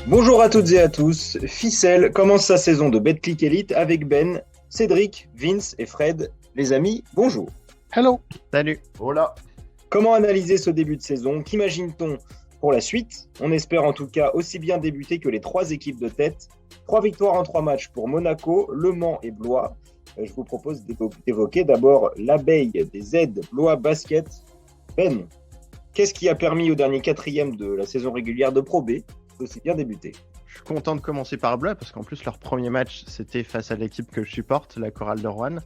Bonjour à toutes et à tous. Ficelle commence sa saison de Betclic Elite avec Ben, Cédric, Vince et Fred. Les amis, bonjour. Hello. Salut. Hola. Comment analyser ce début de saison? Qu'imagine-t-on pour la suite? On espère en tout cas aussi bien débuter que les 3 équipes de tête. 3 victoires en 3 matchs pour Monaco, Le Mans et Blois. Je vous propose d'évoquer d'abord l'abeille des aides Blois Basket. Ben, qu'est-ce qui a permis au dernier 4e de la saison régulière de Pro B aussi bien débuter? Je suis content de commencer par Blois parce qu'en plus leur premier match c'était face à l'équipe que je supporte, la Chorale de Roanne.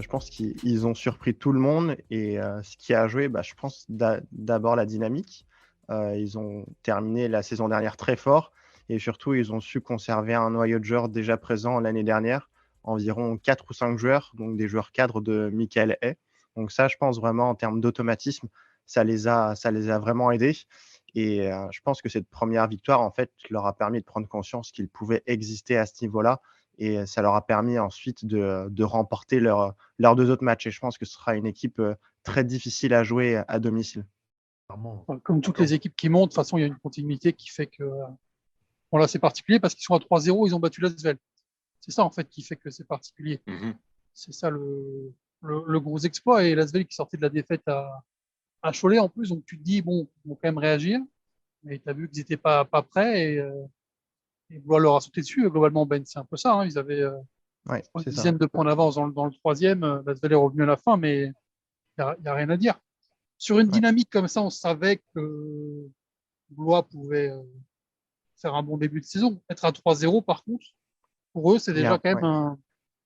Je pense qu'ils ont surpris tout le monde et ce qui a joué, je pense d'abord la dynamique. Ils ont terminé la saison dernière très fort et surtout ils ont su conserver un noyau de joueurs déjà présent l'année dernière, environ 4 ou 5 joueurs, donc des joueurs cadres de Michael Hay. Donc ça, je pense vraiment en termes d'automatisme, ça les a vraiment aidés. Et je pense que cette première victoire, en fait, leur a permis de prendre conscience qu'ils pouvaient exister à ce niveau-là. Et ça leur a permis ensuite de remporter leurs 2 autres matchs. Et je pense que ce sera une équipe très difficile à jouer à domicile. Comme toutes les équipes qui montent, de toute façon, il y a une continuité qui fait que... Bon, là, c'est particulier parce qu'ils sont à 3-0, ils ont battu l'Asvel. C'est ça, en fait, qui fait que c'est particulier. C'est ça le gros exploit. Et l'Asvel qui sortait de la défaite à Cholet, en plus. Donc, tu te dis, bon, ils vont quand même réagir. Mais tu as vu qu'ils n'étaient pas prêts et Blois leur a sauté dessus. Globalement, Ben, c'est un peu ça. Hein. Ils avaient une dizaine de points d'avance dans le 3e. L'Asvel est revenu à la fin, mais il n'y a rien à dire. Sur une dynamique comme ça, on savait que Blois pouvait faire un bon début de saison. Être à 3-0, par contre, pour eux, c'est déjà quand même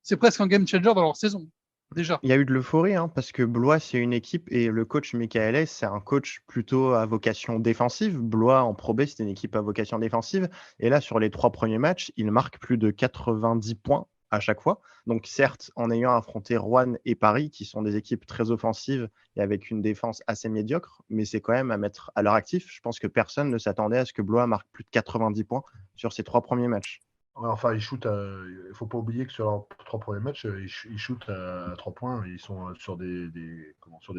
c'est presque un game changer dans leur saison. Déjà. Il y a eu de l'euphorie parce que Blois, c'est une équipe et le coach Michael Hay, c'est un coach plutôt à vocation défensive. Blois en Pro B, c'était une équipe à vocation défensive. Et là, sur les 3 premiers matchs, il marque plus de 90 points à chaque fois. Donc certes, en ayant affronté Roanne et Paris, qui sont des équipes très offensives et avec une défense assez médiocre, mais c'est quand même à mettre à leur actif. Je pense que personne ne s'attendait à ce que Blois marque plus de 90 points sur ces 3 premiers matchs. Ouais, enfin, il ne faut pas oublier que sur leurs 3 premiers matchs, ils shootent à 3 points. Ils sont sur des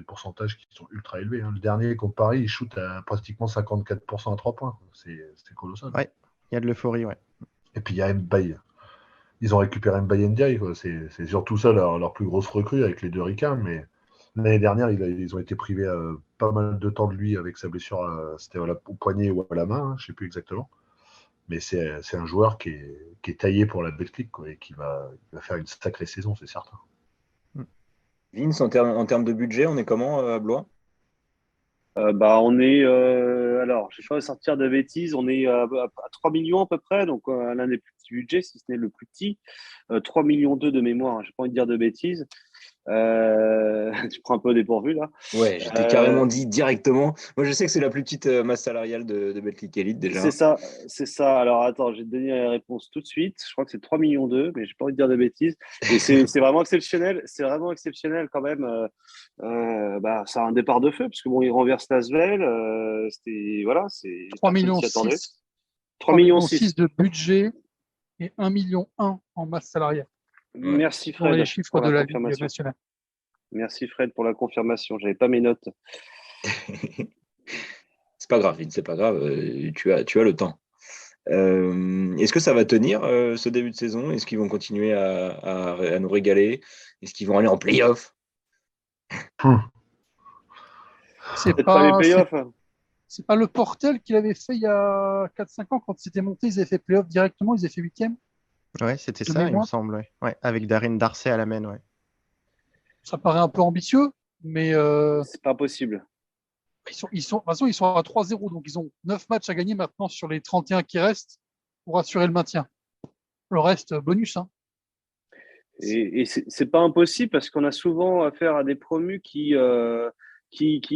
pourcentages qui sont ultra élevés. Hein. Le dernier contre Paris, ils shootent à pratiquement 54% à 3 points. C'est colossal. Ouais, il y a de l'euphorie, ouais. Et puis il y a Mbaye. Ils ont récupéré Mbaye Ndiaye. C'est surtout ça leur plus grosse recrue avec les 2 ricains. Mais l'année dernière, ils ont été privés pas mal de temps de lui avec sa blessure. C'était au poignet ou à la main, je ne sais plus exactement. Mais c'est un joueur qui est taillé pour la Betclic et qui va faire une sacrée saison, c'est certain. Vince, en termes de budget, on est comment à Blois? On est, alors, je ne vais pas sortir de bêtises, on est à 3 millions à peu près, donc l'un des plus petits budgets, si ce n'est le plus petit. 3 millions de mémoire, je n'ai pas envie de dire de bêtises. Tu prends un peu au dépourvu là. Ouais, je t'ai carrément dit directement. Moi, je sais que c'est la plus petite masse salariale de Betclic Elite déjà. C'est ça. Alors attends, je vais te donner la réponse tout de suite. Je crois que c'est 3 millions d'euros, mais j'ai pas envie de dire de bêtises. Et c'est vraiment exceptionnel. C'est vraiment exceptionnel quand même. C'est un départ de feu parce que bon, il renverse l'Asvel. C'est 3 millions 6. 3 millions 6 de budget et 1 million 1 en masse salariale. Merci Fred. Pour les chiffres de la Ligue nationale. Merci Fred pour la confirmation. J'avais pas mes notes. C'est pas grave, c'est pas grave. Tu as le temps. Est-ce que ça va tenir ce début de saison? Est-ce qu'ils vont continuer à nous régaler? Est-ce qu'ils vont aller en play-off? C'est pas les play-offs. C'est pas le Portel qu'il avait fait il y a 4-5 ans quand c'était monté, ils avaient fait play-off directement, ils avaient fait 8e. Ouais, c'était ça, il me semble. Ouais, avec Darin Darcey à la main, ouais. Ça paraît un peu ambitieux, mais c'est pas possible. De toute façon, ils sont à 3-0, donc ils ont 9 matchs à gagner maintenant sur les 31 qui restent pour assurer le maintien. Le reste, bonus. Hein. Et c'est pas impossible parce qu'on a souvent affaire à des promus qui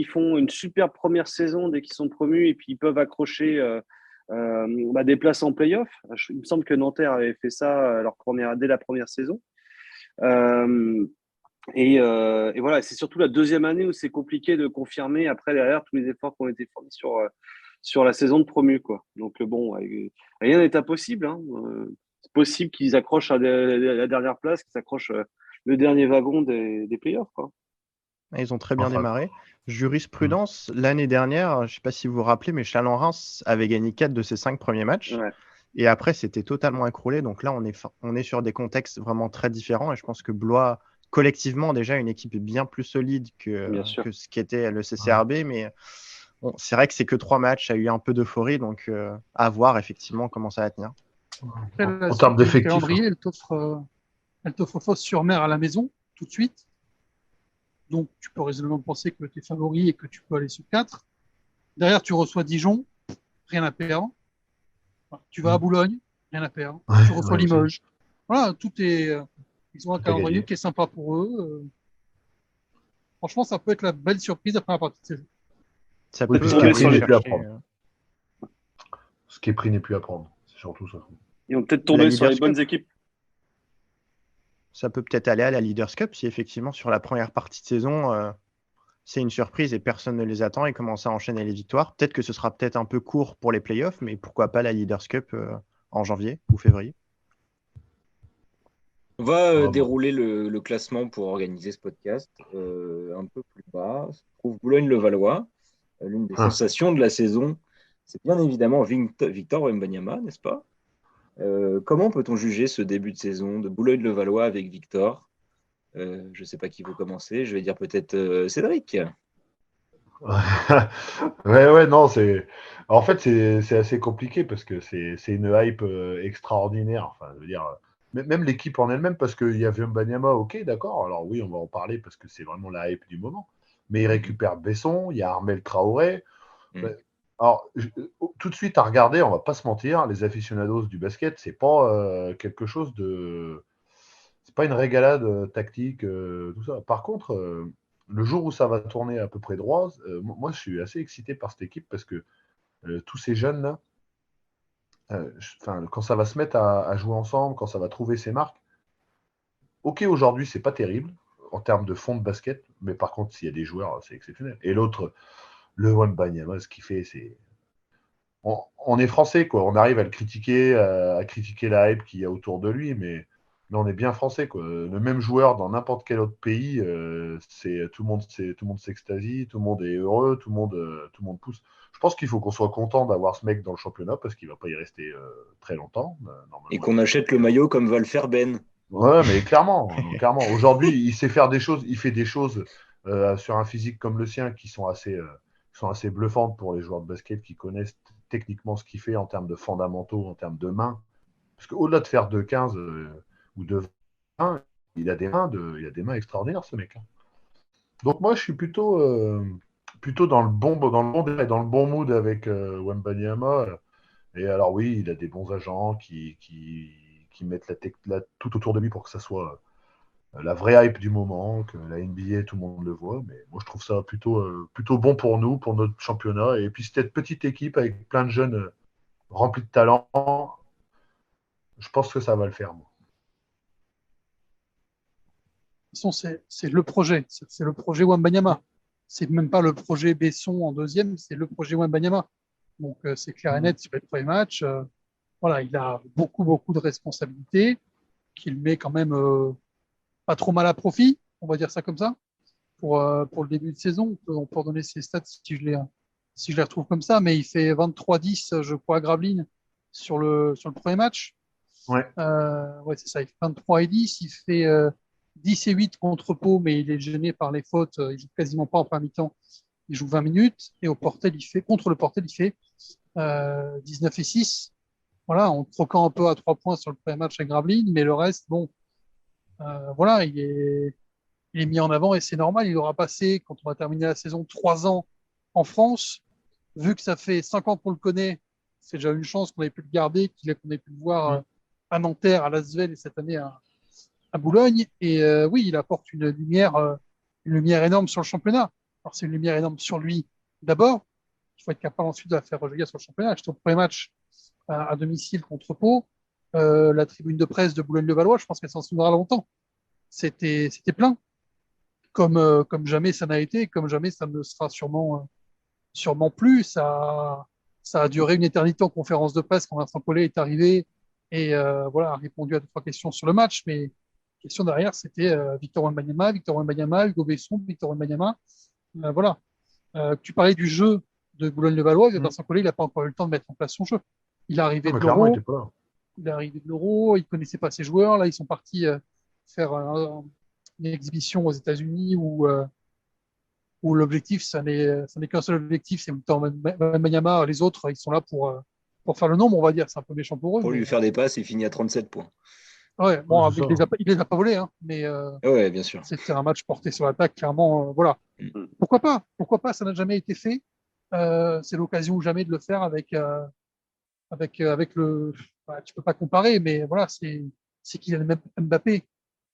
font une super première saison dès qu'ils sont promus et puis ils peuvent accrocher des places en play-off. Il me semble que Nanterre avait fait ça dès la première saison. Et voilà, c'est surtout la deuxième année où c'est compliqué de confirmer après derrière tous les efforts qui ont été fournis sur la saison de promu, quoi. Donc bon, rien n'est impossible. Hein. C'est possible qu'ils accrochent à la dernière place, qu'ils accrochent le dernier wagon des playoffs, quoi. Ils ont très bien démarré. Jurisprudence, l'année dernière, je ne sais pas si vous vous rappelez, mais Chalon-Reims avait gagné 4 de ses 5 premiers matchs. Ouais. Et après, c'était totalement écroulé. Donc là, on est sur des contextes vraiment très différents. Et je pense que Blois, collectivement, déjà, une équipe bien plus solide Bien sûr. que ce qu'était le CCRB. Mais bon, c'est vrai que c'est que 3 matchs. Ça a eu un peu d'euphorie. Donc, à voir effectivement comment ça va tenir. Après, la En termes suite du d'effectifs, calendrier, elle t'offre Fos-sur-Mer à la maison, tout de suite. Donc, tu peux raisonnablement penser que tu es favori et que tu peux aller sur 4. Derrière, tu reçois Dijon, rien à perdre. Voilà. Tu vas à Boulogne, rien à perdre. Tu reçois aussi, Limoges. Voilà, tout est. Ils ont un tout est calendrier gagné. qui est sympa pour eux. Franchement, ça peut être la belle surprise après la partie de saison. Ça Oui, puis ce peut qui est tomber aller pris sur n'est les plus à chercher. prendre. Ce qui est pris n'est plus à prendre. C'est surtout ça. Ils vont peut-être La tomber sur les Leaders bonnes Cup, équipes. ça peut peut-être aller à la Leaders Cup si effectivement sur la première partie de saison, c'est une surprise et personne ne les attend et commence à enchaîner les victoires. Peut-être que ce sera peut-être un peu court pour les playoffs, mais pourquoi pas la Leaders Cup en janvier ou février. On va Ah, bah. dérouler le classement pour organiser ce podcast. Un peu plus bas, se trouve Boulogne-le-Valois. L'une des Ah. sensations de la saison, c'est bien évidemment Victor Wembanyama, n'est-ce pas? Comment peut-on juger ce début de saison de Boulogne-le-Valois avec Victor? Je ne sais pas qui veut commencer. Je vais dire peut-être Cédric. Ouais, non, En fait, c'est assez compliqué parce que c'est une hype extraordinaire. Enfin, je veux dire, même l'équipe en elle-même, parce qu'il y a Wembanyama, ok, d'accord. Alors oui, on va en parler parce que c'est vraiment la hype du moment. Mais il Mhm. récupère Besson, il y a Armel Traoré. Mhm. Ben, alors, tout de suite à regarder, on va pas se mentir, les aficionados du basket, c'est pas quelque chose de. C'est pas une régalade tactique, tout ça. Par contre, le jour où ça va tourner à peu près droit, moi je suis assez excité par cette équipe parce que tous ces jeunes-là, quand ça va se mettre à jouer ensemble, quand ça va trouver ses marques, ok, aujourd'hui c'est pas terrible en termes de fond de basket, mais par contre, s'il y a des joueurs, c'est exceptionnel. Et l'autre, le Wembanyama, ce qu'il fait, c'est. On est français, quoi. On arrive à le critiquer, à critiquer la hype qu'il y a autour de lui, mais on est bien français, quoi. Le même joueur dans n'importe quel autre pays, tout le monde s'extasie, tout le monde est heureux, tout le monde pousse. Je pense qu'il faut qu'on soit content d'avoir ce mec dans le championnat parce qu'il va pas y rester très longtemps. Et Normalement, qu'on achète le maillot comme va le faire Ben. ouais, mais clairement, clairement. Aujourd'hui, il sait faire des choses, il fait des choses sur un physique comme le sien qui sont assez bluffantes pour les joueurs de basket qui connaissent techniquement ce qu'il fait en termes de fondamentaux, en termes de mains. Parce qu'au-delà de faire 2,15 ou de 20, il a des mains extraordinaires, ce mec. Hein. Donc moi, je suis plutôt dans le bon et dans le bon mood avec Wembanyama. Et alors oui, il a des bons agents qui mettent tout autour de lui pour que ça soit la vraie hype du moment, que la NBA, tout le monde le voit. Mais moi, je trouve ça plutôt bon pour nous, pour notre championnat. Et puis, cette petite équipe avec plein de jeunes remplis de talent, je pense que ça va le faire, moi. De toute façon, c'est le projet. C'est le projet Wembanyama. C'est même pas le projet Besson en deuxième, c'est le projet Wembanyama. Donc, c'est clair et net sur les premiers matchs. Voilà, il a beaucoup, beaucoup de responsabilités qu'il met quand même pas trop mal à profit, on va dire ça comme ça, pour le début de saison. On peut redonner ses stats si je les retrouve comme ça, mais il fait 23-10, je crois, à Gravelines sur le premier match. Ouais. Ouais, c'est ça, il fait 23 et 10, il fait 10 et 8 contre Pau, mais il est gêné par les fautes, il joue quasiment pas en première mi-temps, il joue 20 minutes, et contre le Portel, il fait 19 et 6. Voilà, en troquant un peu à 3 points sur le premier match à Gravelines, mais le reste, bon, voilà, il est mis en avant et c'est normal. Il aura passé, quand on va terminer la saison, 3 ans en France. Vu que ça fait 5 ans qu'on le connaît, c'est déjà une chance qu'on ait pu le garder, qu'on ait pu le voir à Nanterre, à Lasvel et cette année à Boulogne. Et oui, il apporte une lumière énorme sur le championnat. Alors, c'est une lumière énorme sur lui d'abord. Il faut être capable ensuite de la faire rejaillir sur le championnat. J'étais au premier match à domicile contre Pau. La tribune de presse de Boulogne-le-Valois, je pense qu'elle s'en souviendra longtemps. C'était plein, comme jamais ça n'a été, comme jamais ça ne sera sûrement plus. Ça a duré une éternité en conférence de presse quand Vincent Collet est arrivé et voilà, a répondu à 2-3 questions sur le match. Mais la question derrière, c'était Victor Wembanyama, Hugo Besson, Victor Wembanyama. Voilà. Tu parlais du jeu de Boulogne-le-Valois, Vincent Collet, il n'a pas encore eu le temps de mettre en place son jeu. Il est arrivé Non, de mais clairement, il l'Euro. était pas là. Il est arrivé de l'Euro. Il connaissait pas ses joueurs. Là, ils sont partis faire une exhibition aux États-Unis où l'objectif, ça n'est qu'un seul objectif, c'est Wembanyama. Les autres, ils sont là pour faire le nombre, on va dire. C'est un peu méchant pour eux, Pour lui mais faire des passes, il finit à 37 points. ouais, Ouais, bon, c'est ça. il les a pas volés, hein, mais Ouais, bien sûr. c'était un match porté sur l'attaque, clairement. Voilà. Mm. Pourquoi pas? Pourquoi pas? Ça n'a jamais été fait. C'est l'occasion ou jamais de le faire avec le. Bah, tu peux pas comparer, mais voilà, c'est Kylian Mbappé.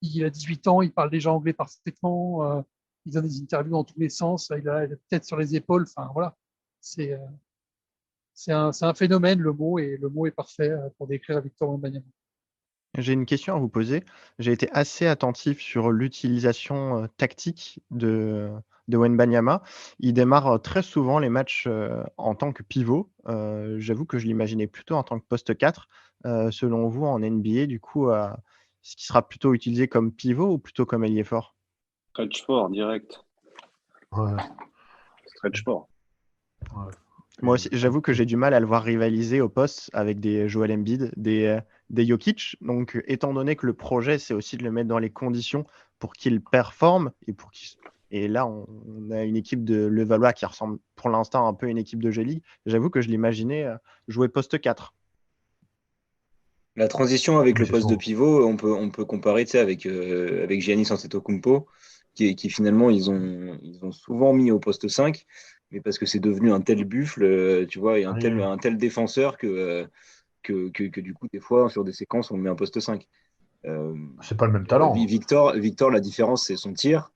Il a 18 ans, il parle déjà anglais parfaitement. Il donne des interviews dans tous les sens. Il a la tête sur les épaules. Enfin voilà, c'est euh, c'est un phénomène et le mot est parfait pour décrire Victor Wembanyama. J'ai une question à vous poser. J'ai été assez attentif sur l'utilisation tactique de Wembanyama. Il démarre très souvent les matchs en tant que pivot. J'avoue que je l'imaginais plutôt en tant que poste 4. Selon vous, en NBA, du coup, est-ce qu'il sera plutôt utilisé comme pivot ou plutôt comme ailier fort? Stretch fort, direct. Ouais, Stretch fort. ouais. Moi aussi, j'avoue que j'ai du mal à le voir rivaliser au poste avec des Joel Embiid, des Jokic. Donc, étant donné que le projet, c'est aussi de le mettre dans les conditions pour qu'il performe et là, on a une équipe de Levallois qui ressemble pour l'instant un peu à une équipe de G-League. J'avoue que je l'imaginais jouer poste 4. La transition avec Mais le c'est poste de son. pivot, on peut comparer, tu sais, avec Giannis Antetokounmpo, qui finalement, ils ont souvent mis au poste 5, mais parce que c'est devenu un tel buffle, tu vois, et Ouais. un tel défenseur que du coup, des fois, sur des séquences, on le met un poste 5. Euh, C'est pas le même talent. Victor, la différence, c'est son tir.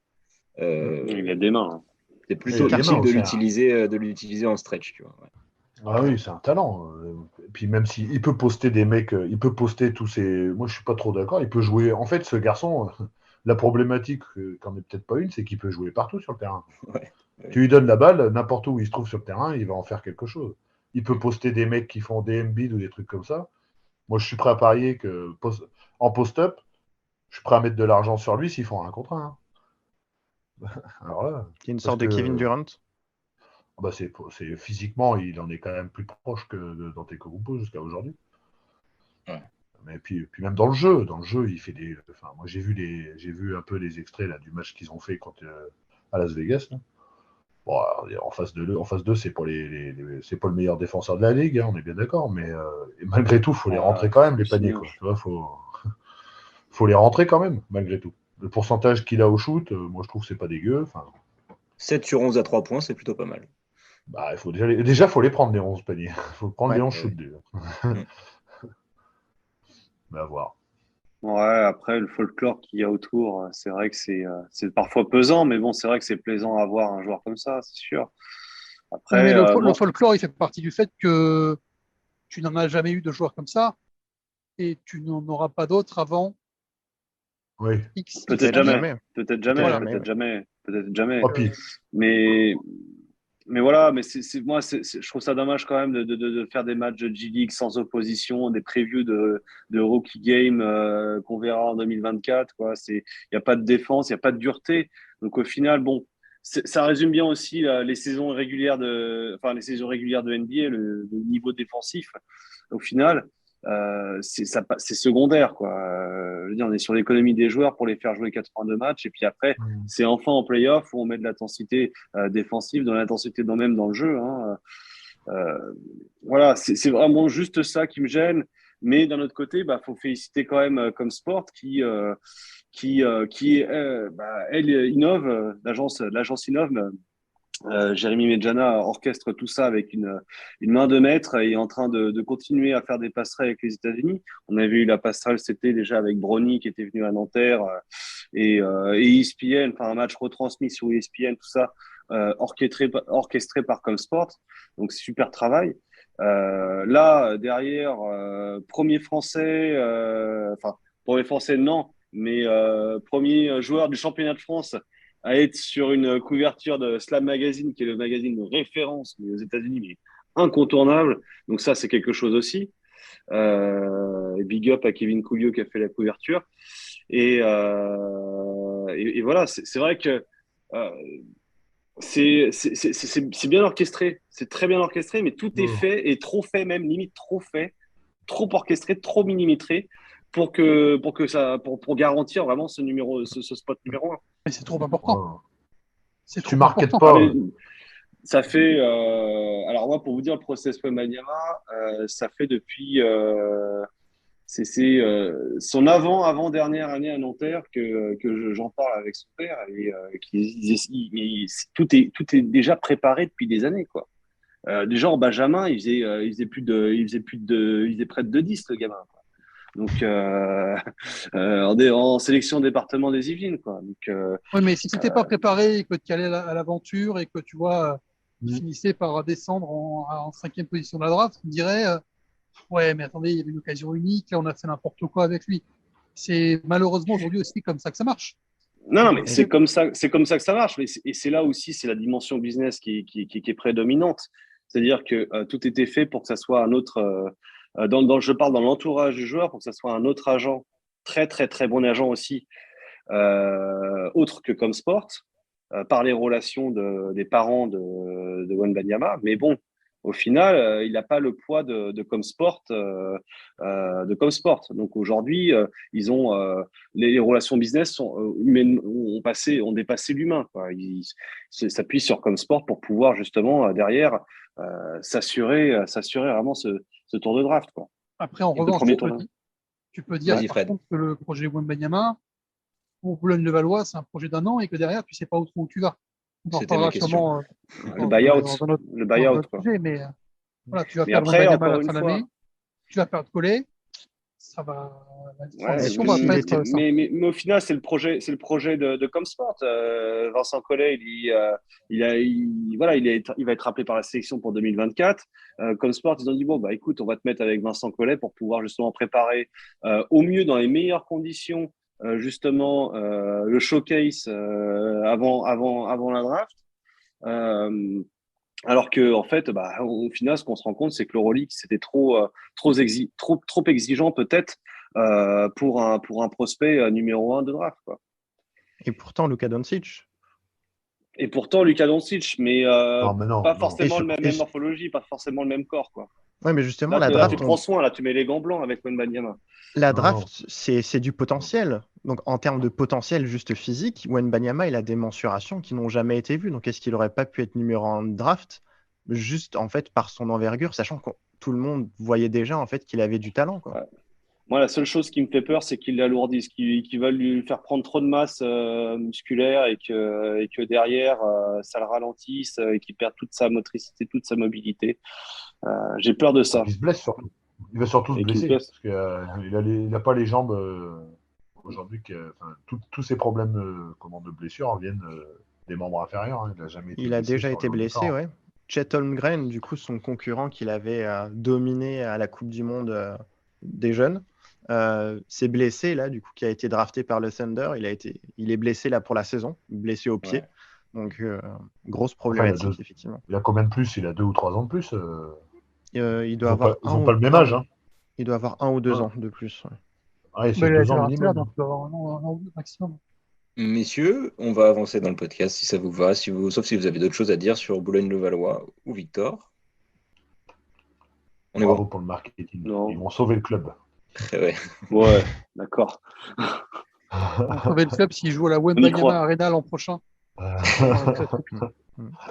Il a Euh, des mains. c'est Et il y plutôt a des mains utile aussi, hein. de l'utiliser en stretch, tu vois. Ouais. Ah oui, c'est un talent. Et puis même s'il peut poster des mecs, il peut poster tous ces. Moi, je suis pas trop d'accord. Il peut jouer. En fait, ce garçon, la problématique, qu'en est peut-être pas une, c'est qu'il peut jouer partout sur le terrain. Ouais, ouais. Tu lui donnes la balle, n'importe où il se trouve sur le terrain, il va en faire quelque chose. Il peut Mm. poster des mecs qui font des Embiid ou des trucs comme ça. Moi, je suis prêt à parier que en post-up, je suis prêt à mettre de l'argent sur lui s'ils font un contre un, hein. Alors là, Qui est une parce sorte de Kevin que Durant. bah, physiquement, il en est quand même plus proche que Dante Kogumpo jusqu'à aujourd'hui. Ouais. Mais puis même dans le jeu, il fait des. Enfin, moi j'ai vu un peu les extraits là, du match qu'ils ont fait à Las Vegas. Là. Bon, alors, en face d'eux, c'est pas le meilleur défenseur de la ligue, hein, on est bien d'accord, mais et malgré tout, faut les rentrer quand même les paniers, quoi. Tu vois, faut les rentrer quand même, malgré tout. Le pourcentage qu'il a au shoot, moi je trouve que c'est pas dégueu. Enfin, 7 sur 11 à 3 points, c'est plutôt pas mal. bah, il faut déjà faut les prendre les 11 paniers. Il faut prendre les Ouais. 11 Eh shoots oui. déjà. Mm. Mais à voir. Ouais, après, le folklore qu'il y a autour, c'est vrai que c'est parfois pesant, mais bon, c'est vrai que c'est plaisant à voir un joueur comme ça, c'est sûr. Ouais, mais Après, le bon, folklore, il fait partie du fait que tu n'en as jamais eu de joueur comme ça et tu n'en auras pas d'autres avant Oui. X peut-être Peut-être années. jamais, jamais. peut-être Peut-être jamais, Voilà. jamais. peut-être jamais, peut-être jamais. Oh, puis, Mais, mais voilà, mais moi, je trouve ça dommage quand même de faire des matchs de G-League sans opposition, des previews de rookie game qu'on verra en 2024. Quoi. Il n'y a pas de défense, il n'y a pas de dureté. Donc au final, bon, ça résume bien aussi les saisons régulières les saisons régulières de NBA, le niveau défensif. Au final, c'est secondaire, quoi. Je veux dire, on est sur l'économie des joueurs pour les faire jouer 82 matchs, et puis après, c'est enfin en playoff où on met de l'intensité défensive, de l'intensité même dans le jeu. Hein. Voilà, c'est vraiment juste ça qui me gêne. Mais d'un autre côté, bah, faut féliciter quand même comme sport elle innove, l'agence innove. Jérémy Medjana orchestre tout ça avec une main de maître et est en train de continuer à faire des passerelles avec les États-Unis. On avait eu la passerelle, c'était déjà avec Brony qui était venu à Nanterre et ESPN, enfin un match retransmis sur ESPN, tout ça, orchestré par Comsport. Donc c'est super travail. Là, derrière, premier français, non, mais premier joueur du championnat de France à être sur une couverture de Slam Magazine, qui est le magazine de référence aux États-Unis, mais incontournable. Donc ça, c'est quelque chose aussi. Big up à Kevin Couliot qui a fait la couverture. Et voilà, c'est vrai que C'est bien orchestré, c'est très bien orchestré, mais tout est fait et trop fait, même limite trop fait, trop orchestré, trop millimétré pour garantir vraiment ce spot numéro un. Mais c'est trop important. C'est Si tu trop marketes important. pas, Ça fait, alors moi, pour vous dire, le process Wembanyama, ça fait depuis son avant-dernière année à Nanterre que j'en parle avec son père et tout est déjà préparé depuis des années, quoi. Déjà en Benjamin, il faisait près de 2,10 le gamin, quoi. Donc en sélection département des Yvelines, quoi. Donc Oui, mais si tu n'étais pas préparé et que tu allais à l'aventure et que tu vois, il finissait par descendre en 5e position de la draft, tu me dirais, ouais, mais attendez, il y avait une occasion unique, là, on a fait n'importe quoi avec lui. C'est malheureusement aujourd'hui aussi comme ça que ça marche. non, mais c'est comme ça que ça marche. Et c'est là aussi, c'est la dimension business qui est prédominante. C'est-à-dire que tout était fait pour que ça soit un autre. Je parle dans l'entourage du joueur, pour que ça soit un autre agent, très très très bon agent aussi, autre que Comsport, par les relations des parents de Wembanyama. Mais bon, au final, il n'a pas le poids de Comsport, de Comsport. Donc aujourd'hui, ils ont les relations business ont dépassé l'humain, quoi. Ils s'appuient sur Comsport pour pouvoir justement derrière s'assurer vraiment ce tour de draft, quoi. Après, en Et le revanche, premier tour de... tu peux dire Vas-y, par Fred. contre que le projet Wembanyama, pour Boulogne-le-Valois, c'est un projet d'1 an et que derrière, tu sais pas où tu vas. On en C'était ma reparlera question. sûrement Le buyout, dans un autre quoi. sujet, mais voilà, tu vas Mais perdre après, Wembanyama à encore la une fin de fois, l'année, tu vas perdre Collet, la ouais, transition va pas être simple. mais au final, c'est le projet de Comsport. Vincent Collet, il va être appelé par la sélection pour 2024. Comsport, ils ont dit bon, bah écoute, on va te mettre avec Vincent Collet pour pouvoir justement préparer au mieux dans les meilleures conditions justement le showcase avant la draft. Alors que en fait, bah, au final, ce qu'on se rend compte, c'est que l'Euroleague c'était trop exigeant peut-être pour un prospect numéro 1 de draft, quoi. Et pourtant, Luka Doncic. Et pourtant, Luka Doncic, mais non, pas non. forcément la même morphologie, pas forcément le même corps, quoi. Ouais, mais justement, Là, tu prends soin, là, tu mets les gants blancs avec Wembanyama. la Non. draft, c'est du potentiel. Donc, en termes de potentiel juste physique, Wembanyama, il a des mensurations qui n'ont jamais été vues. Donc, est-ce qu'il n'aurait pas pu être numéro 1 de draft juste en fait par son envergure, sachant que tout le monde voyait déjà en fait qu'il avait du talent, quoi. Ouais. Moi, la seule chose qui me fait peur, c'est qu'il l'alourdisse, qu'il va lui faire prendre trop de masse musculaire et que derrière, ça le ralentisse et qu'il perde toute sa motricité, toute sa mobilité. J'ai peur de ça. Il se blesse surtout. Il va surtout se Et qu'il blesser. blesse. Parce qu'il n'a pas les jambes aujourd'hui. Tous ses problèmes de blessure viennent des membres inférieurs. Hein. Il n'a jamais été Il a blessé déjà sur été le haut du blessé, corps. ouais. Chet Holmgren, du coup, son concurrent qu'il avait dominé à la Coupe du Monde des jeunes, s'est blessé là, du coup, qui a été drafté par le Thunder. Il est blessé là pour la saison, blessé au pied. Ouais. Donc, grosse Enfin, problématique, effectivement. il a combien de plus? Il a 2 ou 3 ans de plus. Il Ils doit n'ont avoir pas le même âge. Hein. Il doit avoir 1 ou 2 Ouais. ans de plus. Ouais. Ouais, Mais c'est il a 2 été ans drafté là, minimum. donc il doit avoir un an ou deux maximum. Messieurs, on va avancer dans le podcast si ça vous va, sauf si vous avez d'autres choses à dire sur Boulogne-le-Valois ou Victor. On est Bravo bon. pour le marketing. Non. Ils vont sauver le club. Ouais, d'accord. On va sauver le club s'il joue à la On y Wembanyama croit. Arena l'an prochain.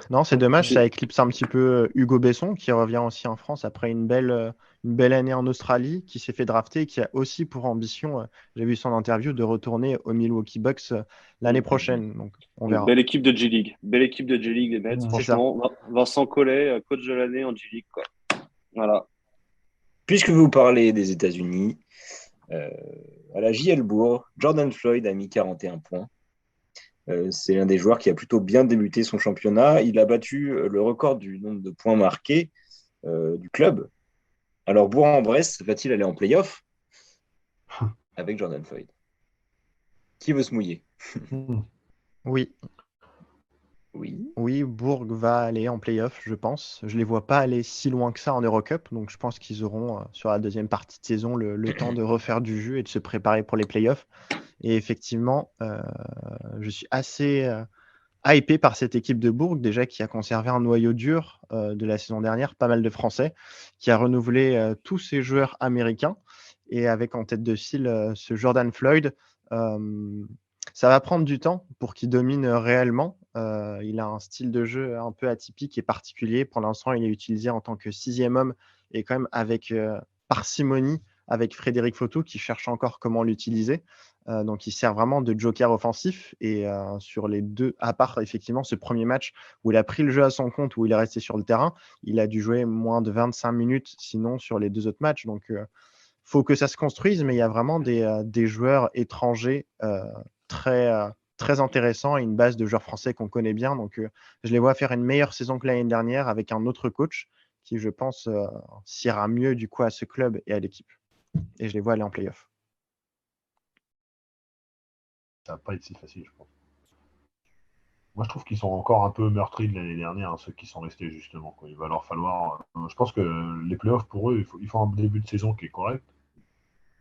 Non, c'est dommage, ça éclipse un petit peu Hugo Besson qui revient aussi en France après une belle année en Australie, qui s'est fait drafter et qui a aussi pour ambition, j'ai vu son interview, de retourner au Milwaukee Bucks l'année prochaine. Donc on verra. Belle équipe de G-League. Belle équipe de G-League, les Mets. C'est ça. Franchement, Vincent Collet, coach de l'année en G-League, quoi. Voilà. Puisque vous parlez des États-Unis, à la JL Bourg, Jordan Floyd a mis 41 points. C'est l'un des joueurs qui a plutôt bien débuté son championnat. Il a battu le record du nombre de points marqués du club. Alors, Bourg-en-Bresse va-t-il aller en play-off avec Jordan Floyd? Qui veut se mouiller? Oui. Oui, Bourg va aller en play-off, je pense. Je ne les vois pas aller si loin que ça en Eurocup, donc je pense qu'ils auront, sur la deuxième partie de saison, le temps de refaire du jeu et de se préparer pour les play-offs. Et effectivement, je suis assez hypé par cette équipe de Bourg, déjà qui a conservé un noyau dur de la saison dernière, pas mal de Français, qui a renouvelé tous ses joueurs américains et avec en tête de file ce Jordan Floyd. Ça va prendre du temps pour qu'il domine réellement. Il a un style de jeu un peu atypique et particulier. Pour l'instant, il est utilisé en tant que 6e homme et quand même avec parcimonie avec Frédéric Photo qui cherche encore comment l'utiliser. Donc, il sert vraiment de joker offensif. Et sur les deux, à part effectivement ce premier match où il a pris le jeu à son compte, où il est resté sur le terrain, il a dû jouer moins de 25 minutes sinon sur les 2 autres matchs. Donc, faut que ça se construise, mais il y a vraiment des joueurs étrangers très intéressants et une base de joueurs français qu'on connaît bien. Donc, je les vois faire une meilleure saison que l'année dernière avec un autre coach qui, je pense, s'ira mieux du coup à ce club et à l'équipe. Et je les vois aller en play-off. Ça va pas être si facile, je pense. Moi, je trouve qu'ils sont encore un peu meurtris de l'année dernière, ceux qui sont restés, justement, quoi. Il va leur falloir. Je pense que les playoffs, pour eux, il faut un début de saison qui est correct.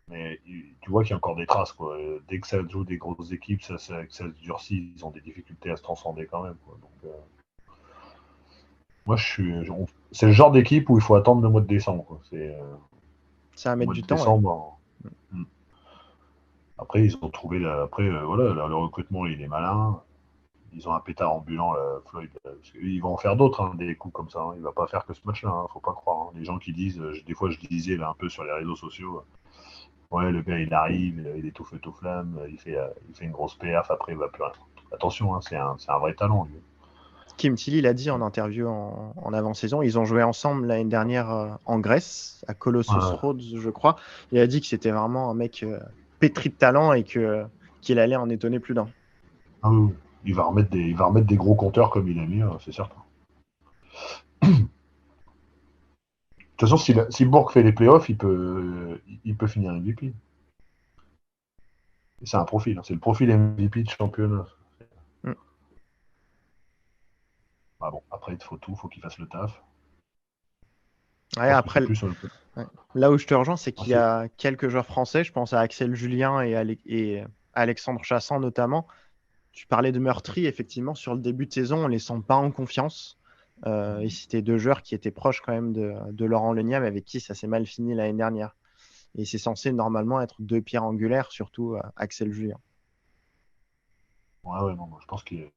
Mais tu vois qu'il y a encore des traces, quoi. Dès que ça joue des grosses équipes, que ça se durcit, ils ont des difficultés à se transcender quand même, quoi. Donc, moi, c'est le genre d'équipe où il faut attendre le mois de décembre, quoi. Ça va Le mettre mois du de temps. décembre. Après, ils ont trouvé. Après, voilà, le recrutement, il est malin. Ils ont un pétard ambulant, là, Floyd. Parce qu'ils vont en faire d'autres, hein, des coups comme ça. Hein. Il va pas faire que ce match-là, hein, faut pas croire. Hein. Les gens qui disent, des fois, je disais là, un peu sur les réseaux sociaux. Ouais, le gars, il arrive, il est tout feu, tout flamme, il fait une grosse perf, après, il va plus rien. Attention, hein, c'est un vrai talent, lui. Kim Tilly l'a dit en interview en avant-saison. Ils ont joué ensemble l'année dernière en Grèce, à Colossus Rhodes, je crois. Il a dit que c'était vraiment un mec pétri de talent et qu'il allait en étonner plus d'un. Ah oui, il va remettre des gros compteurs comme il a mis, c'est certain. De toute façon, si Bourg fait les playoffs, il peut finir MVP. C'est un profil, hein, c'est le profil MVP de championnat. Ah bon, après, il faut tout, il faut qu'il fasse le taf. Ouais, après, là où je te rejoins, c'est qu'il y a quelques joueurs français. Je pense à Axel Julien et Alexandre Chassan notamment. Tu parlais de meurtri, effectivement, sur le début de saison, on ne les sent pas en confiance. Et c'était 2 joueurs qui étaient proches quand même de Laurent Leniam, avec qui ça s'est mal fini l'année dernière. Et c'est censé normalement être 2 pierres angulaires, surtout Axel Julien. Ouais, non, je pense qu'il est.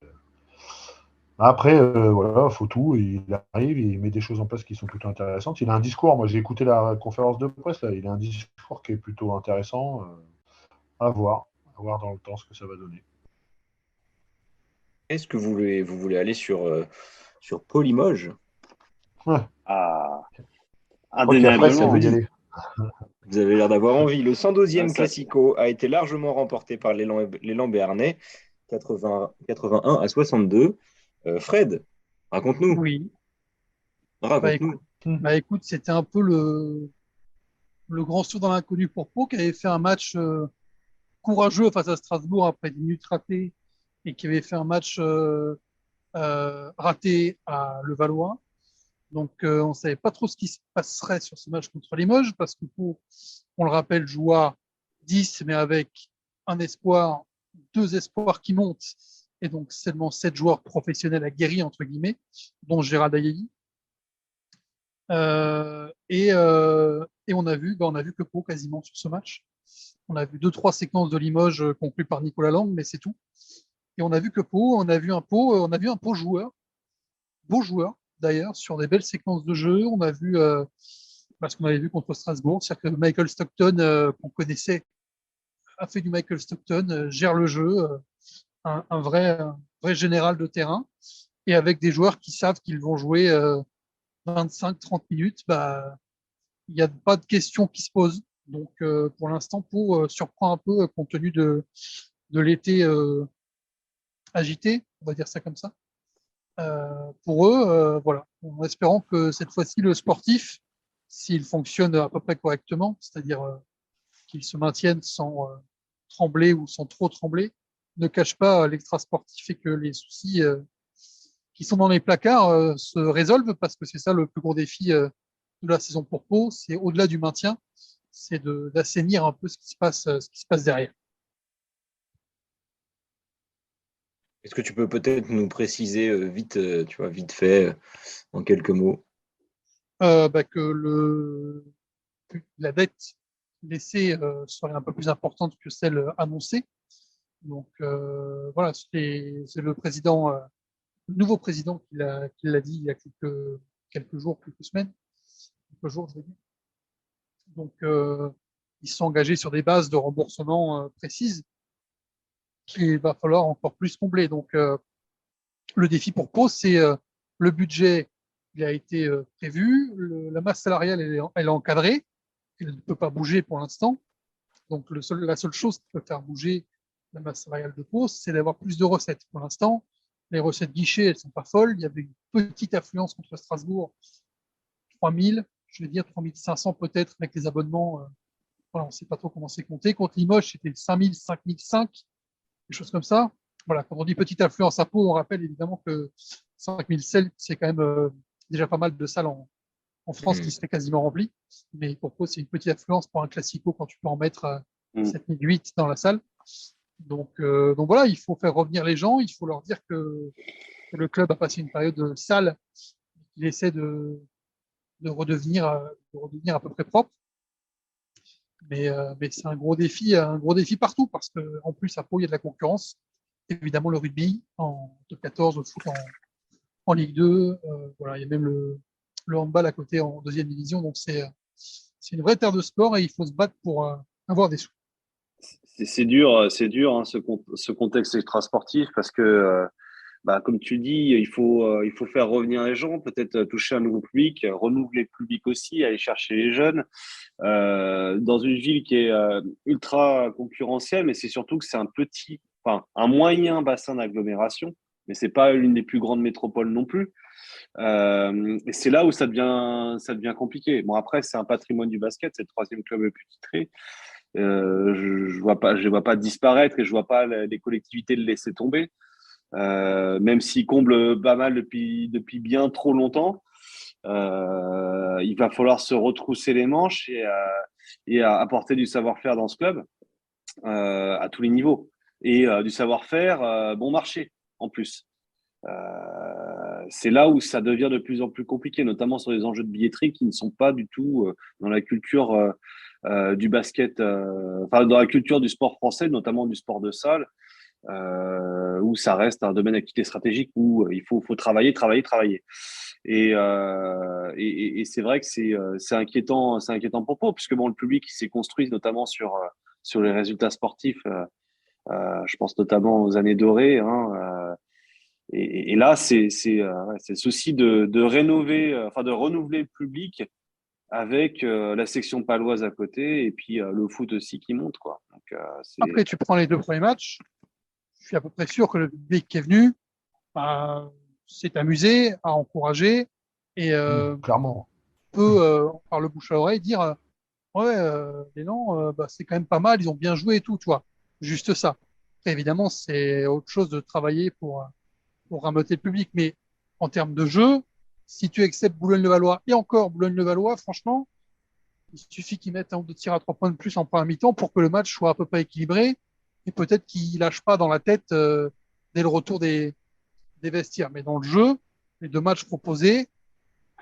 Après, voilà, faut tout. Il arrive, il met des choses en place qui sont plutôt intéressantes. Il a un discours, moi j'ai écouté la conférence de presse, là, il a un discours qui est plutôt intéressant. À voir dans le temps ce que ça va donner. Est-ce que vous voulez aller sur Paul Limoges? Ouais. Indéniablement. Vous avez l'air d'avoir envie. Le 112e Classico a été largement remporté par l'élan béarnais, 81 à 62. Fred, raconte-nous. Oui. Raconte-nous. Écoute, c'était un peu le grand saut dans l'inconnu pour Pau, qui avait fait un match courageux face à Strasbourg après 10 minutes ratées et qui avait fait un match raté à Levallois. Donc, on ne savait pas trop ce qui se passerait sur ce match contre Limoges parce que Pau, on le rappelle, joue à 10, mais avec un espoir, 2 espoirs qui montent et donc seulement 7 joueurs professionnels aguerris, entre guillemets, dont Gérald Ayeyi. Et on a vu que Pau quasiment sur ce match. On a vu 2-3 séquences de Limoges conclues par Nicolas Lang, mais c'est tout. Et on a vu que Pau, on a vu un Pau joueur, beau joueur d'ailleurs, sur des belles séquences de jeu. On a vu ce qu'on avait vu contre Strasbourg, c'est-à-dire que Michael Stockton, qu'on connaissait, a fait du Michael Stockton, gère le jeu, un vrai général de terrain, et avec des joueurs qui savent qu'ils vont jouer 25-30 minutes, il n'y a pas de questions qui se posent. Donc, pour l'instant, Pau surprend un peu compte tenu de l'été agité, on va dire ça comme ça. Pour eux, voilà, en espérant que cette fois-ci, le sportif, s'il fonctionne à peu près correctement, c'est-à-dire qu'il se maintienne sans trembler ou sans trop trembler, ne cache pas l'extra sportif et que les soucis qui sont dans les placards se résolvent, parce que c'est ça le plus gros défi de la saison pour Pau, c'est au-delà du maintien, c'est d'assainir un peu ce qui se passe derrière. Est-ce que tu peux peut-être nous préciser vite, vite fait, en quelques mots? Que la dette laissée serait un peu plus importante que celle annoncée. Donc voilà, c'est le président, le nouveau président qui l'a dit il y a quelques jours, quelques semaines, quelques jours, je veux dire. Donc ils se sont engagés sur des bases de remboursement précises qu'il va falloir encore plus combler. Donc le défi pour Pau, c'est le budget, il a été prévu, la masse salariale, elle est encadrée, elle ne peut pas bouger pour l'instant. Donc la seule chose qui peut faire bouger la masse salariale de Pau, c'est d'avoir plus de recettes. Pour l'instant, les recettes guichets, elles sont pas folles. Il y avait une petite affluence contre Strasbourg, 3000, je vais dire 3500 peut-être avec les abonnements. Voilà, on ne sait pas trop comment c'est compté. Contre Limoges, c'était 5000, 5005, des choses comme ça. Voilà, quand on dit petite affluence à Pau, on rappelle évidemment que 5007, c'est quand même déjà pas mal de salles en France qui seraient quasiment remplies. Mais pour Pau, c'est une petite affluence pour un classico quand tu peux en mettre 7008 dans la salle. Donc voilà, il faut faire revenir les gens, il faut leur dire que le club a passé une période sale, qu'il essaie de redevenir à peu près propre. Mais c'est un gros défi partout parce que en plus à Pau il y a de la concurrence. Évidemment le rugby en top 14, le foot en Ligue 2, voilà, il y a même le handball à côté en deuxième division. Donc c'est une vraie terre de sport et il faut se battre pour avoir des sous. C'est dur, hein, ce contexte extrasportif parce que, comme tu dis, il faut faire revenir les gens, peut-être toucher un nouveau public, renouveler le public aussi, aller chercher les jeunes dans une ville qui est ultra concurrentielle, mais c'est surtout que c'est un moyen bassin d'agglomération, mais c'est pas l'une des plus grandes métropoles non plus. Et c'est là où ça devient compliqué. Bon, après, c'est un patrimoine du basket, c'est le troisième club le plus titré. Je vois pas disparaître et je vois pas les collectivités le laisser tomber, même s'ils comblent pas mal depuis bien trop longtemps. Il va falloir se retrousser les manches et apporter du savoir-faire dans ce club à tous les niveaux et du savoir-faire bon marché en plus. C'est là où ça devient de plus en plus compliqué, notamment sur les enjeux de billetterie qui ne sont pas du tout dans la culture du basket, dans la culture du sport français, notamment du sport de salle, où ça reste un domaine d'activité stratégique où il faut travailler. Et c'est vrai que c'est inquiétant pour Pau, puisque bon, le public il s'est construit notamment sur les résultats sportifs. Je pense notamment aux années dorées. Et là, c'est le souci de rénover, de renouveler le public avec la section paloise à côté et puis le foot aussi qui monte, quoi. Donc, Après, tu prends les 2 premiers matchs, je suis à peu près sûr que le public qui est venu s'est amusé, a encouragé et clairement. peut, par le bouche à oreille, dire ouais, l'élan, c'est quand même pas mal, ils ont bien joué et tout, tu vois. Juste ça. Après, évidemment, c'est autre chose de travailler pour rameuter le public. Mais en termes de jeu, si tu acceptes Boulogne-le-Valois et encore Boulogne-le-Valois, franchement, il suffit qu'ils mettent un ou deux tirs à 3 points de plus en première mi-temps pour que le match soit à peu près équilibré et peut-être qu'ils lâchent pas dans la tête dès le retour des vestiaires. Mais dans le jeu, les 2 matchs proposés,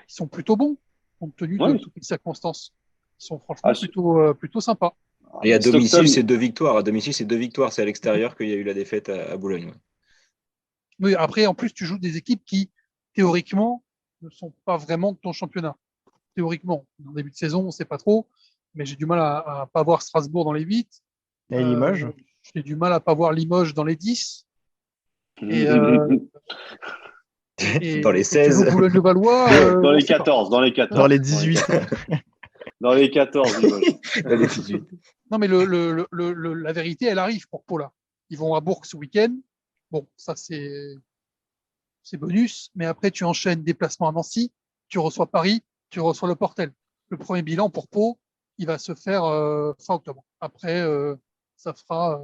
ils sont plutôt bons compte tenu de toutes les circonstances. Ils sont franchement plutôt sympas. Et à domicile, c'est 2 victoires. À domicile, c'est 2 victoires. C'est à l'extérieur qu'il y a eu la défaite à Boulogne. Oui, après, en plus, tu joues des équipes qui, théoriquement, ne sont pas vraiment de ton championnat. Théoriquement. En début de saison, on ne sait pas trop, mais j'ai du mal à pas voir Strasbourg dans les 8. Et Limoges j'ai du mal à pas voir Limoges dans les 10. Et, dans les 16. Boulogne-le-Valois, dans les 14, dans les 14. Dans les 18. Dans les 14, Limoges. Dans les 18. Non, mais la vérité, elle arrive pour Pau, là. Ils vont à Bourg ce week-end. Bon, ça, c'est bonus. Mais après, tu enchaînes déplacement à Nancy, tu reçois Paris, tu reçois le Portel. Le premier bilan pour Pau, il va se faire fin octobre. Après, ça fera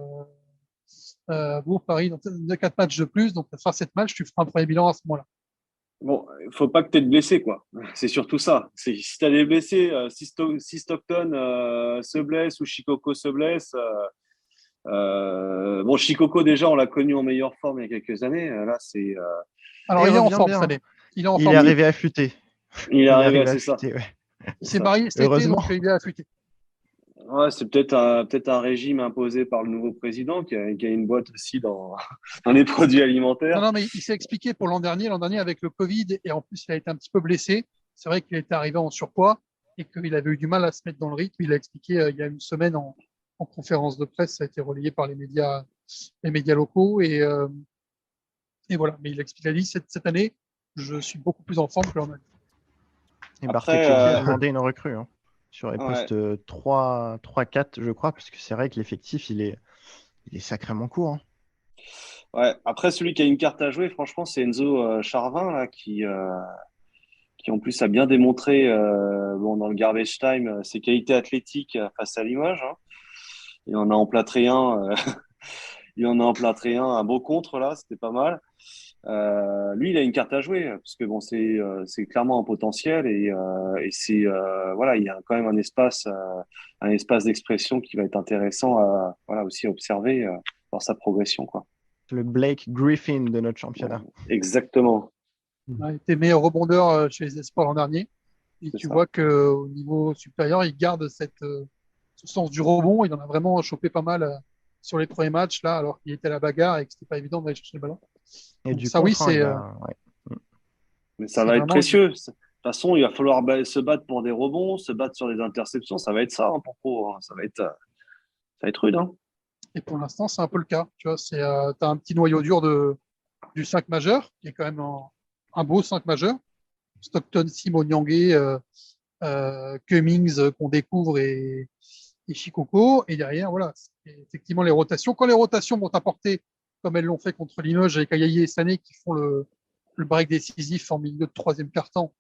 Bourg, Paris, donc 4 matchs de plus. Donc, ça fera 7 matchs. Tu feras un premier bilan à ce moment-là. Bon, il faut pas que tu aies de blessés, quoi. C'est surtout ça. Si tu as des blessés, si Stockton se blesse ou Shikoko se blesse, Bon, Shikoko, déjà, on l'a connu en meilleure forme il y a quelques années. Là, c'est. Alors, Il il est en revient forme bien. cette année. Il est en Il forme. est arrivé affûté. Il est Il est arrivé, arrivé c'est ça. affûté, ouais. Il C'est s'est ça. marié cet été, Heureusement. donc il est affûté. Ouais, c'est peut-être un régime imposé par le nouveau président qui a une boîte aussi dans les produits alimentaires. Non, mais il s'est expliqué pour l'an dernier. L'an dernier, avec le Covid, et en plus, il a été un petit peu blessé. C'est vrai qu'il était arrivé en surpoids et qu'il avait eu du mal à se mettre dans le rythme. Il a expliqué il y a une semaine en conférence de presse. Ça a été relayé par les médias locaux. Et voilà. Mais il a dit cette année, je suis beaucoup plus en forme que l'an dernier. Et Après, Barthélémy a demandé une recrue sur les ouais. postes 3, 4, je crois, parce que c'est vrai que l'effectif, il est sacrément court. Hein. Ouais. Après, celui qui a une carte à jouer, franchement, c'est Enzo Charvin, là, qui en plus a bien démontré dans le garbage time ses qualités athlétiques face à Limoges. Hein. Il en a emplâtré un, un beau contre là, c'était pas mal. Lui, il a une carte à jouer parce que bon, c'est clairement un potentiel et c'est voilà, il y a quand même un espace d'expression qui va être intéressant à voilà aussi à observer dans sa progression quoi. Le Blake Griffin de notre championnat. Exactement. Il a été meilleur rebondeur chez les Espoirs l'an dernier. Et C'est tu ça. vois qu'au niveau supérieur, il garde ce sens du rebond. Il en a vraiment chopé pas mal sur les premiers matchs, là, alors qu'il était à la bagarre et que c'était pas évident d'aller chercher le ballon. Et Donc du ça, oui, contre, il a... ouais. Mais ça c'est va être vraiment. précieux. De toute façon, il va falloir se battre pour des rebonds, se battre sur des interceptions. Ça va être ça hein, pour Pau. Hein. Ça va être rude. Hein. Et pour l'instant, c'est un peu le cas. Tu vois, t'as un petit noyau dur du 5 majeur, qui est quand même un beau 5 majeur. Stockton, Simon Nyangé, Cummings qu'on découvre et Shikoko. Et derrière, voilà, effectivement, les rotations. Quand les rotations vont apporter, comme elles l'ont fait contre Limoges avec Ayayi et Sané, qui font le break décisif en milieu de troisième quart-temps,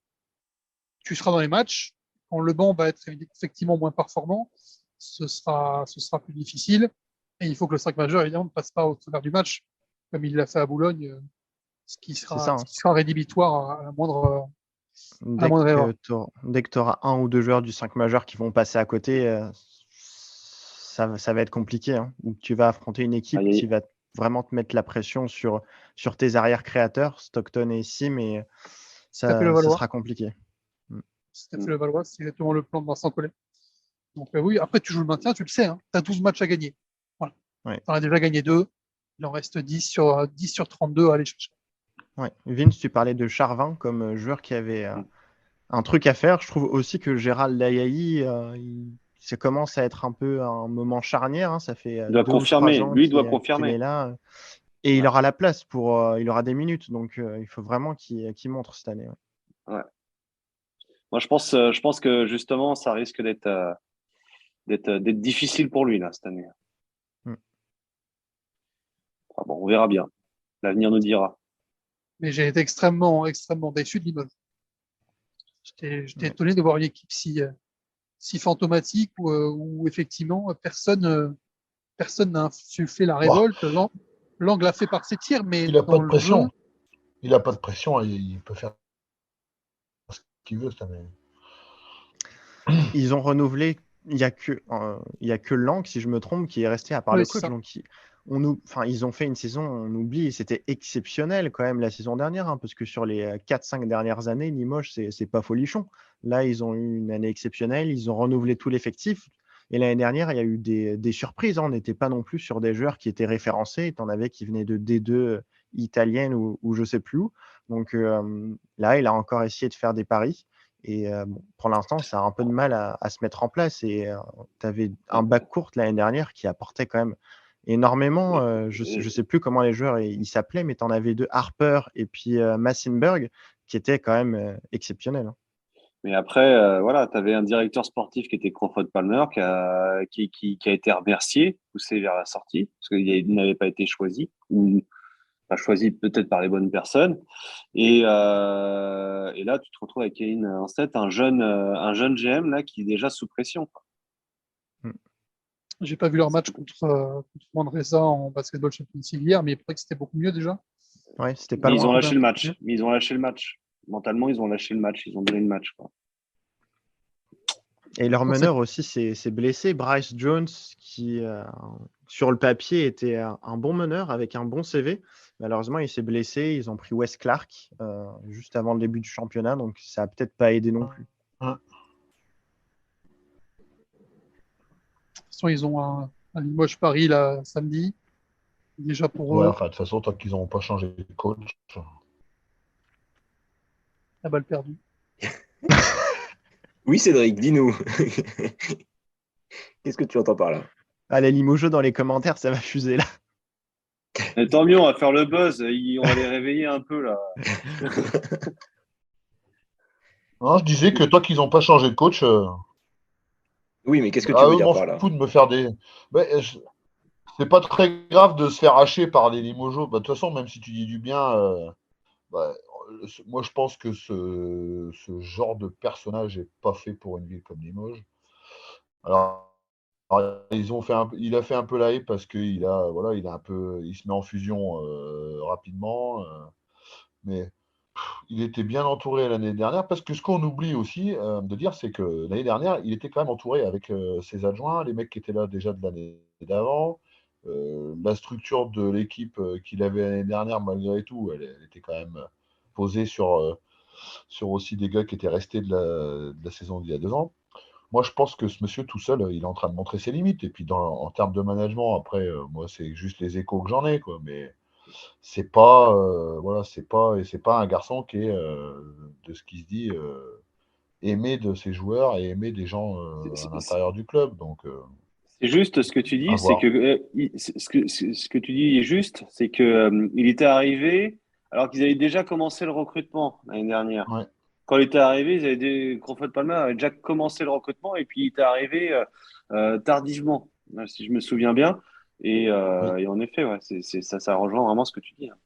tu seras dans les matchs. Quand le banc va être effectivement moins performant, ce sera plus difficile. Et il faut que le 5 majeur, évidemment, ne passe pas au travers du match, comme il l'a fait à Boulogne, ce qui ça, hein. sera rédhibitoire à la moindre erreur. Dès que tu auras un ou deux joueurs du 5 majeur qui vont passer à côté, ça va être compliqué. Hein. Tu vas affronter une équipe qui va vraiment te mettre la pression sur tes arrières créateurs, Stockton et Sim, et ça sera compliqué. C'est fait le Valois, c'est exactement le plan de Vincent Collet. Donc oui, après tu joues le maintien, tu le sais, hein, tu as 12 matchs à gagner. Voilà. Ouais. Tu en as déjà gagné 2, il en reste 10 sur 32 à aller chercher. Ouais. Vince, tu parlais de Charvin comme joueur qui avait un truc à faire. Je trouve aussi que Gérald Layahi, ça commence à être un peu un moment charnière. Hein. Ça fait il doit 2 ou 3 ans lui doit qu'il confirmer. est là. Et il aura la place il aura des minutes. Donc il faut vraiment qu'il montre cette année. Ouais. Moi, je pense que justement, ça risque d'être difficile pour lui là cette année. Enfin, bon, on verra bien. L'avenir nous dira. Mais j'ai été extrêmement déçu de Limoges. J'étais étonné de voir une équipe si fantomatique où effectivement personne n'a insufflé la révolte. Lang l'a fait par ses tirs, mais il n'a pas de le pression. jeu, Il n'a pas de pression, il peut faire ce qu'il veut cette année. Ils ont renouvelé. Il n'y a que Lang, si je me trompe, qui est resté à part oui, le coach. Donc, ils ont fait une saison, on oublie, c'était exceptionnel quand même la saison dernière, hein, parce que sur les 4-5 dernières années, Limoges, c'est pas folichon. Là, ils ont eu une année exceptionnelle, ils ont renouvelé tout l'effectif. Et l'année dernière, il y a eu des surprises. Hein. On n'était pas non plus sur des joueurs qui étaient référencés. Tu en avais qui venaient de D2 italienne ou je ne sais plus où. Donc là, il a encore essayé de faire des paris. Et pour l'instant, ça a un peu de mal à se mettre en place. Et tu avais un bac court l'année dernière qui apportait quand même énormément. Je ne sais plus comment les joueurs ils s'appelaient, mais tu en avais 2, Harper et puis Massenberg, qui étaient quand même exceptionnels. Hein. Mais après, voilà, tu avais un directeur sportif qui était Crawford Palmer, qui a été remercié, poussé vers la sortie, parce qu'il n'avait pas été choisi, ou pas choisi peut-être par les bonnes personnes. Et là, tu te retrouves avec Kevin Anstett, un jeune GM là, qui est déjà sous pression. Quoi. j'ai pas vu leur match contre Manresa en basketball Champions League hier, mais il paraît que c'était beaucoup mieux déjà. Ouais, c'était pas Ils loin. ont lâché le match. Mentalement, ils ont lâché le match. Ils ont donné le match. Quoi. Et leur Pour meneur aussi s'est blessé. Bryce Jones, qui sur le papier était un bon meneur avec un bon CV. Malheureusement, il s'est blessé. Ils ont pris Wes Clark juste avant le début du championnat, donc ça n'a peut-être pas aidé non plus. De toute façon, ils ont un Limoges-Paris là samedi. Déjà pour Ouais, eux, enfin, de toute façon, tant qu'ils n'auront pas changé de coach. la balle perdue. Oui, Cédric, dis-nous. Qu'est-ce que tu entends par là? Allez, Limoges dans les commentaires, ça va fuser là. Et tant mieux, on va faire le buzz. On va les réveiller un peu là. Non, je disais que tant qu'ils n'ont pas changé de coach, Oui, mais qu'est-ce que tu à veux eux dire m'en par là? fous de me faire des. Mais, c'est pas très grave de se faire hacher par les Limoges. Bah, de toute façon, même si tu dis du bien, bah, moi je pense que ce genre de personnage n'est pas fait pour une ville comme Limoges. Alors, il a fait un peu la hype parce qu'il voilà, il se met en fusion rapidement, mais il était bien entouré l'année dernière parce que ce qu'on oublie aussi de dire, c'est que l'année dernière, il était quand même entouré avec ses adjoints, les mecs qui étaient là déjà de l'année d'avant. La structure de l'équipe qu'il avait l'année dernière, malgré tout, elle était quand même posée sur aussi des gars qui étaient restés de la saison d'il y a 2 ans. Moi, je pense que ce monsieur tout seul, il est en train de montrer ses limites. Et puis, en termes de management, après, moi, c'est juste les échos que j'en ai, quoi. Mais c'est pas, voilà, c'est pas un garçon qui est, de ce qui se dit, aimé de ses joueurs et aimé des gens à l'intérieur du club. Donc, C'est juste ce que tu à dis, c'est voir. que ce que tu dis est juste, c'est que il était arrivé alors qu'ils avaient déjà commencé le recrutement l'année dernière. Ouais. Quand il était arrivé, Crawford Palmer avait déjà commencé le recrutement et puis il était arrivé tardivement, si je me souviens bien. Oui. Et en effet, ouais, ça rejoint vraiment ce que tu dis, hein.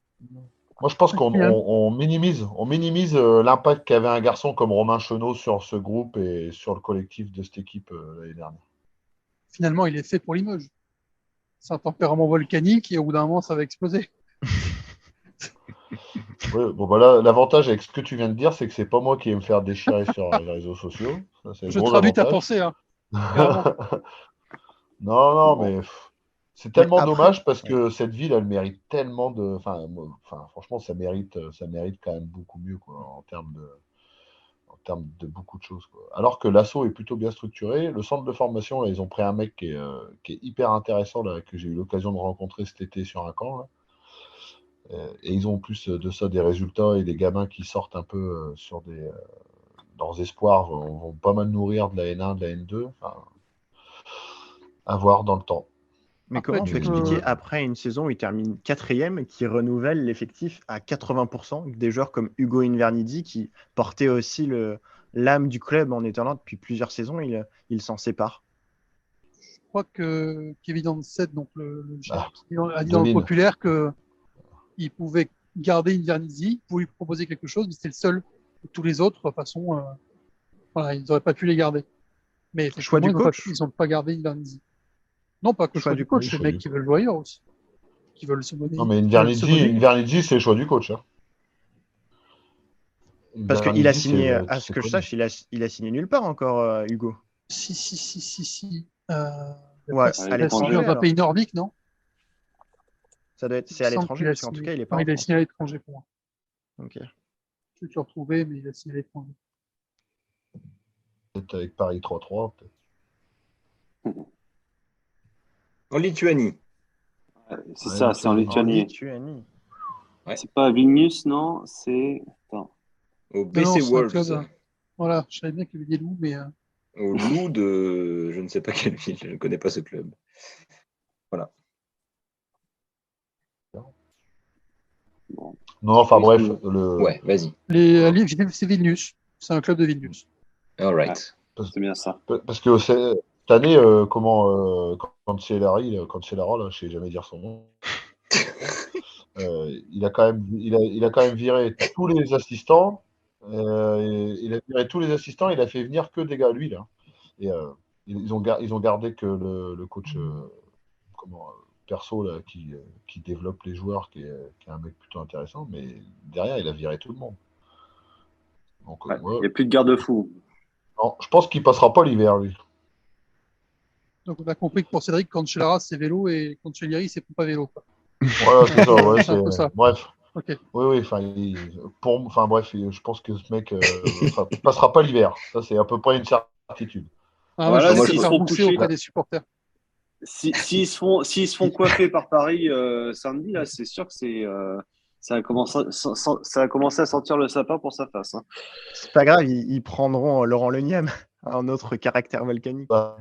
Moi, je pense qu'on Finalement, on minimise l'impact qu'avait un garçon comme Romain Chenot sur ce groupe et sur le collectif de cette équipe l'année dernière. finalement, il est fait pour Limoges. C'est un tempérament volcanique et au bout d'un moment, ça va exploser. Ouais, bon, bah là, l'avantage avec ce que tu viens de dire, c'est que c'est pas moi qui vais me faire déchirer sur les réseaux sociaux. Ça, c'est le Je gros traduis ta avantage. pensée, hein, clairement. Non, non, Bon. mais c'est Mais tellement après, dommage parce ouais. que cette ville, elle mérite tellement de. Enfin, franchement, ça mérite quand même beaucoup mieux, quoi, en termes de beaucoup de choses, quoi. Alors que l'assaut est plutôt bien structuré. Le centre de formation, là, ils ont pris un mec qui est hyper intéressant, là, que j'ai eu l'occasion de rencontrer cet été sur un camp, là. Et ils ont en plus de ça des résultats et des gamins qui sortent un peu sur leurs espoirs vont pas mal nourrir de la N1, de la N2. Enfin, à voir dans le temps. Mais Après, comment on tu peut Mais expliquer peux. après une saison où il termine 4e, qui renouvelle l'effectif à 80%, avec des joueurs comme Hugo Invernizzi qui portait aussi l'âme du club en étant là depuis plusieurs saisons, il s'en sépare. Je crois que Kevin Ansett, donc le chef, ah, a dit dans le devine. populaire qu'il pouvait garder Invernizzi pour lui proposer quelque chose, mais c'était le seul. Et tous les autres, de toute façon, voilà, ils n'auraient pas pu les garder. Mais Choix effectivement, du ils coach? n'ont pas gardé Invernizzi. Non, pas que le Choix choix du du Oui, coach, les coach. choix mecs du qui coach. veulent jouer ailleurs aussi, Non, mais qui veulent se monnayer. Invernizzi, c'est le choix du coach, hein. Parce qu'il a Invernizzi, signé, à ce c'est que je connu. sache, il a signé nulle part encore, Hugo. Si. Ouais, À Il à a signé l'étranger. l'étranger dans un alors. pays nordique, non? C'est Il me à semble l'étranger, qu'il a parce qu'en tout signé. cas, il est pas Non, en il a France. signé à l'étranger pour moi. Ok. Je vais te le retrouver, mais il a signé à l'étranger. Peut-être avec Paris 3-3, peut-être. En Lituanie. C'est Ouais, ça, c'est en En Lituanie. Lituanie. Ouais. C'est pas Vilnius, non? C'est. Attends. Au Non, BC c'est un club. Wolves. Voilà, je savais bien qu'il y avait des loups, mais Au loup de je ne sais pas quelle ville. Je ne connais pas ce club. Voilà. Bon. Non, enfin Oui, bref, le... Ouais, vas-y. c'est Vilnius. C'est un club de Vilnius. All Ouais, right. c'est bien ça. parce que cette année, quand c'est Lara, là, je sais jamais dire son nom, il a quand même viré tous les assistants. Il a viré tous les assistants, il a fait venir que des gars, lui, là. Et ils ont gardé que le coach perso là, qui développe les joueurs, qui est un mec plutôt intéressant, mais derrière, il a viré tout le monde. Donc, Ouais. Il ouais, n'y a plus de garde-fou. Non, je pense qu'il passera pas l'hiver, lui. Donc on a compris que pour Cédric, Cancellara c'est vélo et Cancellieri c'est pas vélo. Quoi. Voilà, c'est ça. Ouais, C'est un peu ça. Bref. Ok. Oui, bref, je pense que ce mec passera pas l'hiver. Ça, c'est à peu près une certitude. Ah, moi, Voilà, je sais s'ils qu'il se va faire font mousser coucher, auprès des supporters. s'ils se font coiffer par Paris samedi, là, c'est sûr que ça a commencé à sentir le sapin pour sa face. Hein. C'est pas grave, ils prendront Laurent Lenième, un autre caractère volcanique. Bah,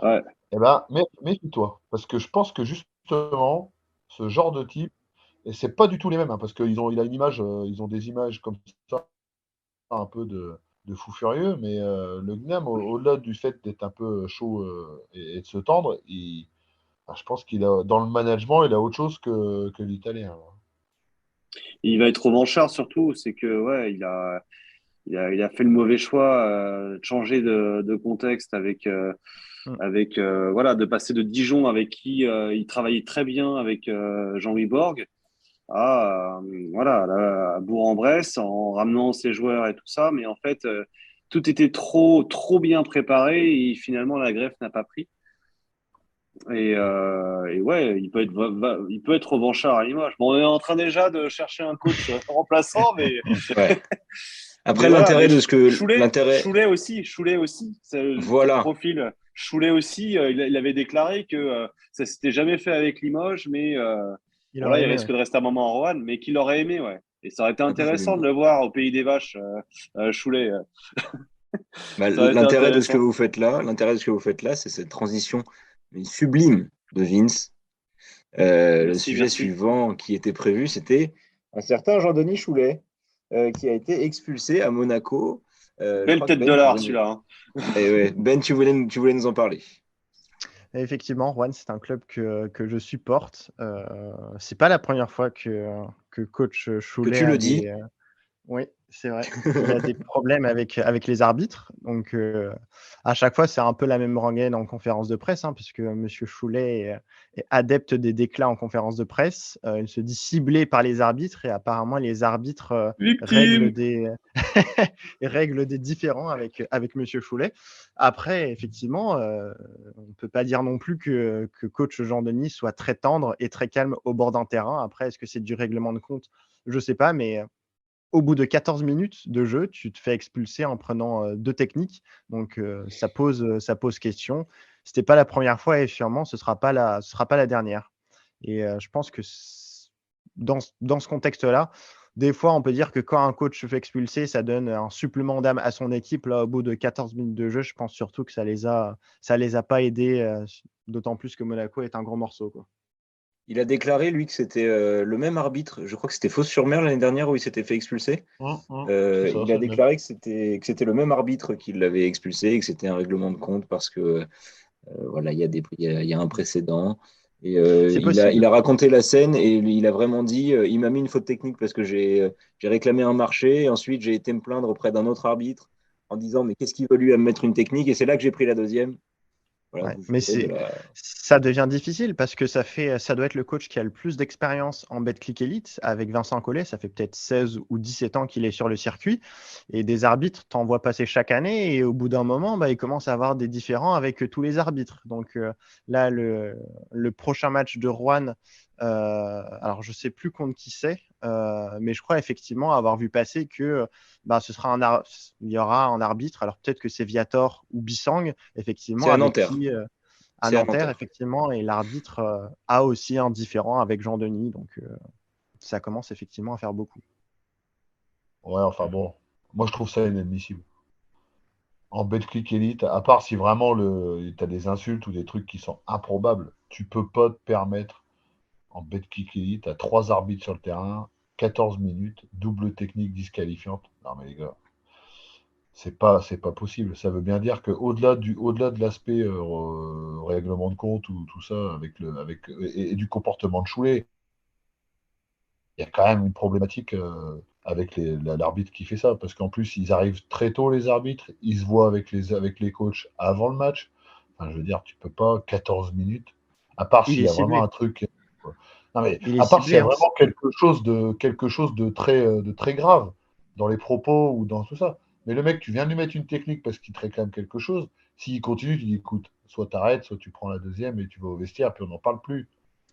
Ouais. eh ben, méfie-toi. Parce que je pense que justement, ce genre de type, et c'est pas du tout les mêmes, hein, parce qu'il a une image, ils ont des images comme ça, un peu de fou furieux, mais le Gnam, au-delà du fait d'être un peu chaud et de se tendre, je pense qu'il a dans le management, il a autre chose que l'Italien. Il va être revanchard surtout, c'est que ouais, il a fait le mauvais choix de changer de contexte avec voilà, de passer de Dijon avec qui il travaillait très bien avec Jean-Louis Borg voilà, là, à Bourg-en-Bresse en ramenant ses joueurs et tout ça, mais en fait tout était trop bien préparé et finalement la greffe n'a pas pris. Et ouais, il peut être revanchard à Limoges. Bon, on est en train déjà de chercher un coach remplaçant, mais Ouais. Après, mais voilà, l'intérêt mais de ce que. Choulet aussi, c'est le Voilà. profil. Choulet aussi, il avait déclaré que ça s'était jamais fait avec Limoges, mais Il voilà, aurait il aimé, risque de rester un moment en Roanne, mais qu'il aurait aimé, ouais. Et ça aurait été intéressant Absolument. de le voir au Pays des Vaches, Choulet. Bah, Ça aurait été l'intérêt de ce que intéressant. vous faites là, c'est cette transition sublime de Vince. Le Merci, sujet merci. suivant qui était prévu, c'était un certain Jean-Denis Choulet qui a été expulsé à Monaco. Je Belle crois que tête de Ben, tu l'art, voulais nous... celui-là. Hein. Eh ouais, Ben, tu voulais nous en parler. Et effectivement, Rouen, c'est un club que je supporte. C'est pas la première fois que coach Que Choulet tu a le dis. Oui, c'est vrai. Il a des problèmes avec les arbitres. Donc, à chaque fois, c'est un peu la même rengaine en conférence de presse, hein, puisque Monsieur Choulet est adepte des déclats en conférence de presse. Il se dit ciblé par les arbitres et apparemment, les arbitres règlent Victime. règlent des différends avec Monsieur Choulet. Après, effectivement, on ne peut pas dire non plus que coach Jean-Denis soit très tendre et très calme au bord d'un terrain. Après, est-ce que c'est du règlement de compte? Je ne sais pas, mais au bout de 14 minutes de jeu, tu te fais expulser en prenant 2 techniques. Donc, ça pose question. C'était pas la première fois et sûrement ce sera pas la dernière. Et je pense que dans ce contexte-là, des fois, on peut dire que quand un coach se fait expulser, ça donne un supplément d'âme à son équipe. Là, au bout de 14 minutes de jeu, je pense surtout que ça les a pas aidés, d'autant plus que Monaco est un gros morceau, quoi. Il a déclaré, lui, que c'était le même arbitre. Je crois que c'était Fos-sur-Mer l'année dernière où il s'était fait expulser. C'est ça, Il c'est a le même. déclaré que c'était le même arbitre qui l'avait expulsé et que c'était un règlement de compte parce que voilà, il y a un précédent. Et C'est il possible. a raconté la scène et il a vraiment dit il m'a mis une faute technique parce que j'ai réclamé un marché et ensuite j'ai été me plaindre auprès d'un autre arbitre en disant mais qu'est-ce qu'il veut lui à me mettre une technique et c'est là que j'ai pris la deuxième. Voilà, Ouais, vous mais jouez de la. ça devient difficile parce que ça doit être le coach qui a le plus d'expérience en Betclic Elite avec Vincent Collet. Ça fait peut-être 16 ou 17 ans qu'il est sur le circuit et des arbitres t'en voient passer chaque année et au bout d'un moment, bah, il commence à avoir des différends avec tous les arbitres. Donc là, le prochain match de Rouen, alors je sais plus contre qui c'est, mais je crois effectivement avoir vu passer que bah, il y aura un arbitre. Alors peut-être que c'est Viator ou Bissang, C'est effectivement, à avec Nanterre. qui à C'est à Nanterre, Nanterre. effectivement, et l'arbitre a aussi un différend avec Jean-Denis. Donc ça commence effectivement à faire beaucoup. Ouais, enfin bon. Moi, je trouve ça inadmissible. En Betclic Elite, à part si vraiment tu as des insultes ou des trucs qui sont improbables, tu peux pas te permettre en Betclic Elite à 3 arbitres sur le terrain, 14 minutes, double technique disqualifiante. Non mais les gars, c'est pas possible. Ça veut bien dire que au-delà de l'aspect règlement de compte ou tout ça et du comportement de Choulet, il y a quand même une problématique avec l'arbitre qui fait ça, parce qu'en plus ils arrivent très tôt les arbitres, ils se voient avec les coachs avant le match. Enfin, je veux dire, tu peux pas 14 minutes, à part Il s'il est y a vraiment ciblé. un truc. Non mais Il est à part s'il y ciblé, a hein. vraiment quelque chose de très grave dans les propos ou dans tout ça. Mais le mec, tu viens de lui mettre une technique parce qu'il te réclame quelque chose. S'il continue, tu dis écoute, soit t'arrêtes, soit tu prends la deuxième et tu vas au vestiaire, puis on n'en parle plus.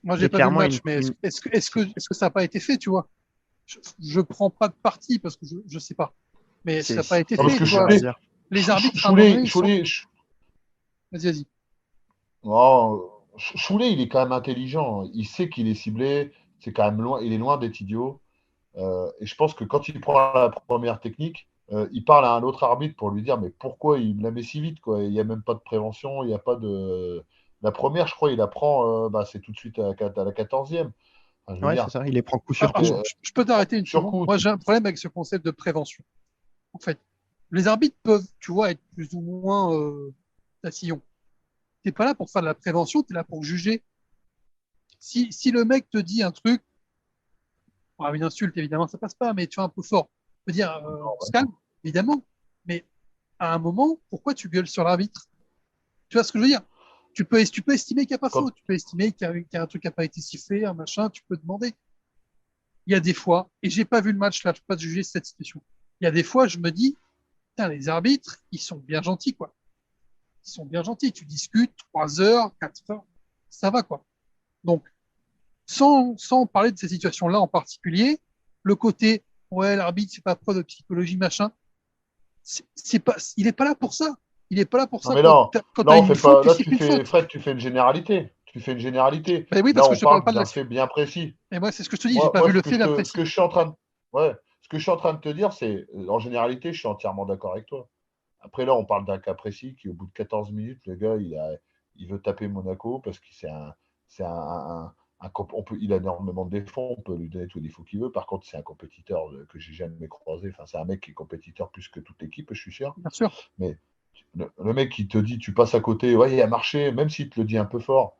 Moi, j'ai C'est pas vu le clairement match, mais est-ce que ça n'a pas été fait, tu vois? Je prends pas de parti parce que je sais pas. Mais ça n'a pas été Non, parce fait, que tu vois. Les arbitres, à un moment donné, ils sont... Vas-y, vas-y. Non, Choulet, il est quand même intelligent. Il sait qu'il est ciblé. C'est quand même loin. Il est loin d'être idiot. Et je pense que quand il prend la première technique, il parle à un autre arbitre pour lui dire mais pourquoi il me la met si vite quoi. Il n'y a même pas de prévention, il n'y a pas de. La première, je crois, il la prend, c'est tout de suite à la 14e. Enfin, je veux Ouais, c'est dire, ça. Il les prend coup sur Alors, coup. je peux t'arrêter une sur seconde. coup. Moi, j'ai un problème avec ce concept de prévention. En fait, les arbitres peuvent, tu vois, être plus ou moins tatillons. T'es pas là pour faire de la prévention, tu es là pour juger. Si le mec te dit un truc, une insulte, évidemment, ça passe pas, mais tu vois, un peu fort, peut dire, on se calme, évidemment. Mais à un moment, pourquoi tu gueules sur l'arbitre? Tu vois ce que je veux dire? Tu peux estimer qu'il n'y a pas Quand- faute, tu peux estimer qu'il y a un truc qui n'a pas été sifflé, un machin, tu peux demander. Il y a des fois, et j'ai pas vu le match là, je peux pas te juger cette situation. Il y a des fois, je me dis, putain, les arbitres, ils sont bien gentils, quoi. Ils sont bien gentils. Tu discutes 3 heures, 4 heures, ça va, quoi. Donc, sans parler de ces situations-là en particulier, le côté, ouais, l'arbitre, c'est pas preuve de psychologie, machin, c'est pas, il est pas là pour ça. Il est pas là pour Non ça. mais là, Quand là t'as on une fait faute, pas. tu Là siffles tu une fais, faute. Fred, tu fais une généralité. Tu fais une généralité. Ben oui, parce Là que on je te parle parle pas de la d'un fait bien précis. Et moi, c'est ce que je te dis, j'ai Moi, pas moi vu le fait bien ce précis. que je suis en train de, ouais, ce que je suis en train de te dire, c'est, en généralité, je suis entièrement d'accord avec toi. Après, là, on parle d'un cas précis qui, au bout de 14 minutes, le gars, il veut taper Monaco parce qu'il il a énormément de défauts, on peut lui donner tous les défauts qu'il veut. Par contre, c'est un compétiteur que j'ai jamais croisé. Enfin, c'est un mec qui est compétiteur plus que toute l'équipe, je suis sûr. Bien sûr. Mais le mec qui te dit, tu passes à côté, ouais, il a marché, même s'il te le dit un peu fort,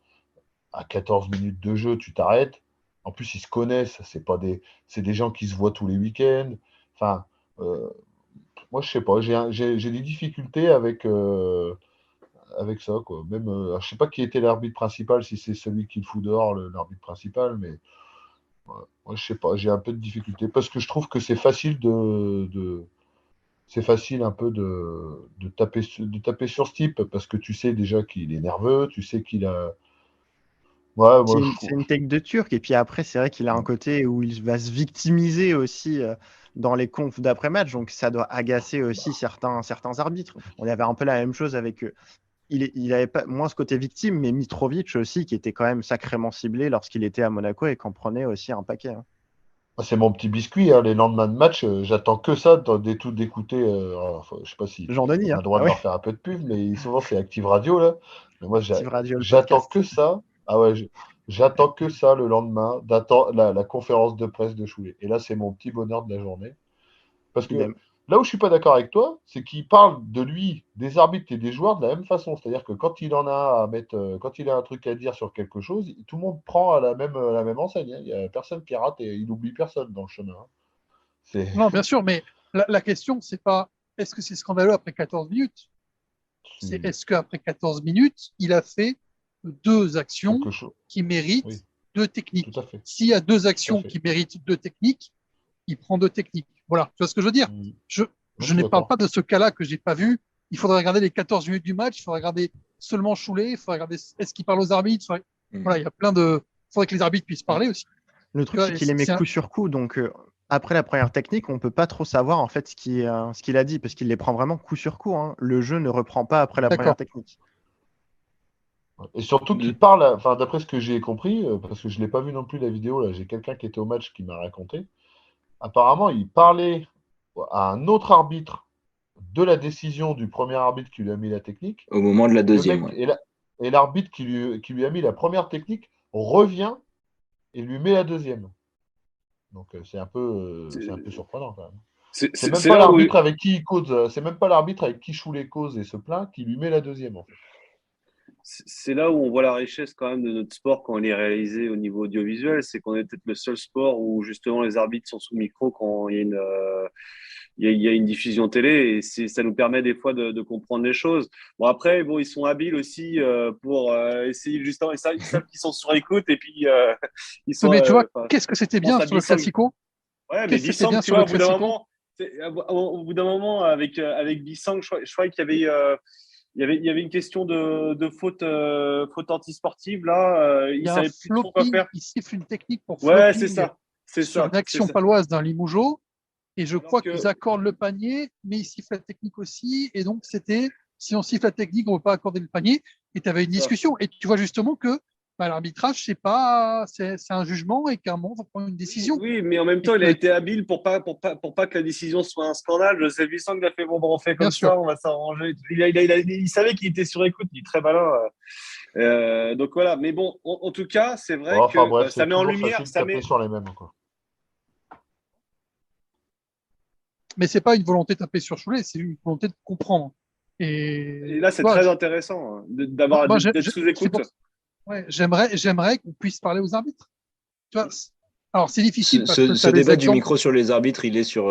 à 14 minutes de jeu, tu t'arrêtes. En plus, ils se connaissent, c'est des gens qui se voient tous les week-ends. Enfin, euh, moi, je sais pas, j'ai des difficultés avec ça, quoi. Même, je sais pas qui était l'arbitre principal, si c'est celui qui le fout dehors, l'arbitre principal, mais moi, je sais pas, j'ai un peu de difficulté parce que je trouve que c'est facile c'est facile un peu de taper sur ce type parce que tu sais déjà qu'il est nerveux, tu sais qu'il a. Ouais, moi, je C'est trouve. une tech de Turc. Et puis après, c'est vrai qu'il a un côté où il va se victimiser aussi dans les confs d'après-match. Donc ça doit agacer aussi certains arbitres. On avait un peu la même chose avec. Il avait pas moins ce côté victime, mais Mitrovic aussi, qui était quand même sacrément ciblé lorsqu'il était à Monaco et qu'en prenait aussi un paquet. Hein. C'est mon petit biscuit, hein, les lendemains de match, j'attends que ça d'écouter. Je sais pas si Jean-Denis, on a hein. le droit Ah de ouais, leur faire un peu de pub, mais souvent c'est Active Radio là. Mais moi Active Radio, le j'attends podcast. que ça. Ah ouais, j'attends que ça le lendemain, d'attendre la conférence de presse de Choulet. Et là, c'est mon petit bonheur de la journée. Parce que Idem. là où je suis pas d'accord avec toi, c'est qu'il parle de lui, des arbitres et des joueurs de la même façon. C'est-à-dire que quand il en a à mettre, quand il a un truc à dire sur quelque chose, tout le monde prend à la même enseigne. Hein. Il n'y a personne qui rate et il oublie personne dans le chemin. Hein. C'est Non, bien sûr, mais la question, c'est pas est-ce que c'est scandaleux après 14 minutes? C'est est-ce qu'après 14 minutes, il a fait 2 actions quelque chose. qui méritent Oui, 2 tout techniques? à fait. S'il y a 2 Tout à actions fait. qui méritent 2 techniques, il prend 2 techniques. Voilà, tu vois ce que je veux dire? Mm. Je, Moi, je je suis ne parle d'accord. pas de ce cas-là que j'ai pas vu. Il faudrait regarder les 14 minutes du match, il faudrait regarder seulement Choulet, il faudrait regarder est-ce qu'il parle aux arbitres. Voilà, il y a plein de. Il faudrait que les arbitres puissent parler aussi. Le Tu truc, vois, c'est qu'il les met un... coup sur coup. Donc, après la première technique, on peut pas trop savoir en fait ce qu'il a dit, parce qu'il les prend vraiment coup sur coup. Hein. Le jeu ne reprend pas après la première D'accord. technique. Et surtout qu'il parle, enfin, d'après ce que j'ai compris, parce que je ne l'ai pas vu non plus la vidéo, là, j'ai quelqu'un qui était au match qui m'a raconté. Apparemment, il parlait à un autre arbitre de la décision du premier arbitre qui lui a mis la technique. Au moment de la Et le deuxième, mec ouais. et l'arbitre qui lui a mis la première technique revient et lui met la deuxième. Donc c'est un peu surprenant quand même. C'est même C'est pas là où l'arbitre avec qui il cause, c'est même pas l'arbitre avec qui Choulet cause et se plaint qui lui met la deuxième en fait. c'est là où on voit la richesse quand même de notre sport quand il est réalisé au niveau audiovisuel. C'est qu'on est peut-être le seul sport où justement les arbitres sont sous micro quand il y a une diffusion télé et ça nous permet des fois de comprendre les choses. Bon après, bon ils sont habiles aussi pour essayer justement, ils savent qu'ils sont sur écoute et puis ils sont, Mais tu vois, enfin, qu'est-ce que c'était je pense bien à sur le Bissong. Classico? Ouais, mais Qu'est-ce que c'était Bissong, bien tu sur vois, le au bout d'un Classico? moment, Au bout d'un moment, avec Bissang, je crois qu'il y avait une question de faute antisportive là. Il Il y a un savait plus trop quoi flopping, faire. il siffle une technique pour Ouais, c'est flopping ça. C'est sur ça. une C'est action ça. paloise d'un Limougeot. Et je Alors crois que qu'ils accordent le panier, mais ils sifflent la technique aussi. Et donc, c'était, si on siffle la technique, on ne peut pas accorder le panier. Et tu avais une ça. discussion. Et tu vois justement que l'arbitrage, c'est un jugement et qu'à un moment, il faut prendre une décision. Oui, mais en même Et temps, il a que, été habile pour pas que la décision soit un scandale. Je sais, Bissang il a fait bon, on fait bien comme sûr. ça, on va s'arranger. Il savait qu'il était sur écoute, il est très malin. Donc voilà, mais bon, en tout cas, c'est vrai Bon, enfin que bref, ça c'est met en toujours lumière, facile de taper sur les mêmes, quoi. Mais c'est pas une volonté de taper sur Choulet, c'est une volonté de comprendre. et Et là, tu c'est vois, très intéressant hein, moi, d'être sous c'est écoute. pour, ouais, j'aimerais qu'on puisse parler aux arbitres. Tu vois, alors, c'est difficile parce que tu Ce as des débat du exemples. micro sur les arbitres, il est sur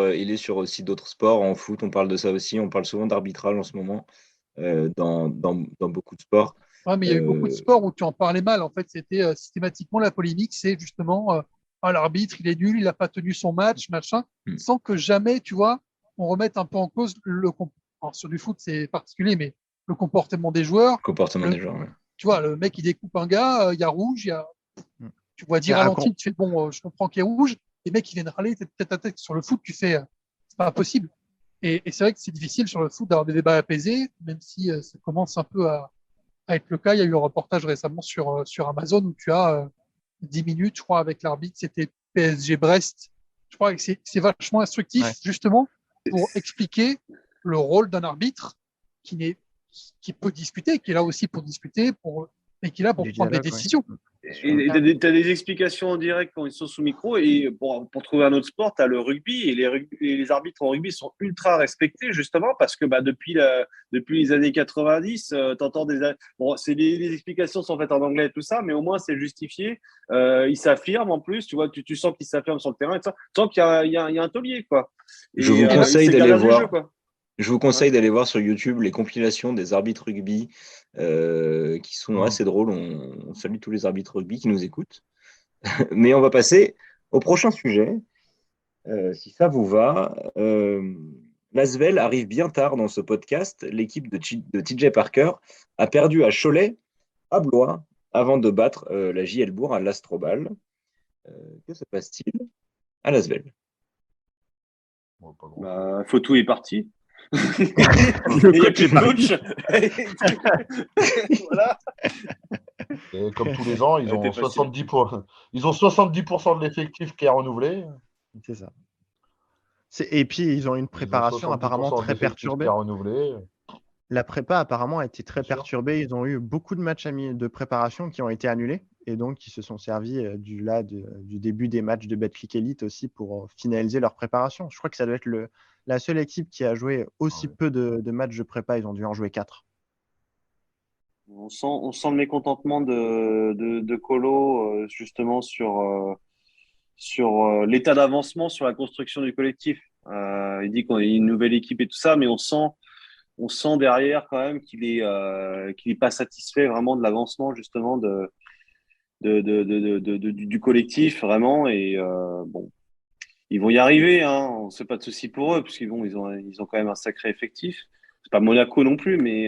aussi d'autres sports. En foot, on parle de ça aussi. On parle souvent d'arbitrage en ce moment dans beaucoup de sports. Ouais, mais il y a eu beaucoup de Euh, sports où tu en parlais mal. En fait, c'était systématiquement la polémique, c'est justement l'arbitre, il est nul, il n'a pas tenu son match, machin, Hmm. sans que jamais, tu vois, on remette un peu en cause alors, sur du foot, c'est particulier, mais le comportement des joueurs. Comportement Le, des joueurs. Ouais. Tu vois, le mec, il découpe un gars, il y a rouge, tu vois 10 Mais ralentis, tu fais bon, je comprends qu'il y a rouge. Les mecs, ils viennent râler tête à tête sur le foot, tu fais, c'est pas possible. Et c'est vrai que c'est difficile sur le foot d'avoir des débats apaisés, même si ça commence un peu à être le cas. Il y a eu un reportage récemment sur Amazon où tu as 10 minutes, je crois, avec l'arbitre. C'était PSG Brest. Je crois que c'est vachement instructif, Ouais. justement, pour expliquer le rôle d'un arbitre qui peut discuter, qui est là aussi pour discuter, et qui est là pour du prendre des dialogue, ouais. décisions. Et tu as des explications en direct quand ils sont sous micro. Et pour trouver un autre sport, tu as le rugby. Et les arbitres en rugby sont ultra respectés, justement, parce que depuis les années 90, t'entends Bon, les explications sont faites en anglais et tout ça, mais au moins c'est justifié. Ils s'affirment en plus. Tu vois, tu sens qu'ils s'affirment sur le terrain. Et ça. Tu sens qu'il y a un taulier, quoi. Je vous Et conseille c'est d'aller gardien du voir. jeu, quoi. Je vous conseille d'aller voir sur YouTube les compilations des arbitres rugby qui sont assez drôles. On salue tous les arbitres rugby qui nous écoutent. Mais on va passer au prochain sujet, si ça vous va. L'Asvel arrive bien tard dans ce podcast. L'équipe de TJ Parker a perdu à Cholet, à Blois, avant de battre la JL Bourg à l'Astrobal. Que se passe-t-il à l'Asvel? Bon, pas grand-chose. Fotou est parti. Le Il n'y a coach plus est de coach. Voilà. Et comme tous les ans, ils ont T'es facile. 70% de l'effectif qui est renouvelé. C'est ça. Et puis, ils ont une Ils ont préparation apparemment 70% de très l'effectif qui perturbée. est renouvelé. La prépa apparemment a été très Bien sûr. perturbée. Ils ont eu beaucoup de matchs de préparation qui ont été annulés et donc ils se sont servis du début des matchs de Betclic Elite aussi pour finaliser leur préparation. Je crois que ça doit être la seule équipe qui a joué aussi Ouais. peu de matchs de prépa. Ils ont dû en jouer 4. On sent le mécontentement de Colo justement sur l'état d'avancement sur la construction du collectif. Il dit qu'on est une nouvelle équipe et tout ça, mais on sent derrière quand même qu'il est pas satisfait vraiment de l'avancement justement du collectif vraiment. Et bon, ils vont y arriver, hein. On ne se fait pas de soucis pour eux, puisqu'ils ils ont quand même un sacré effectif. C'est pas Monaco non plus, mais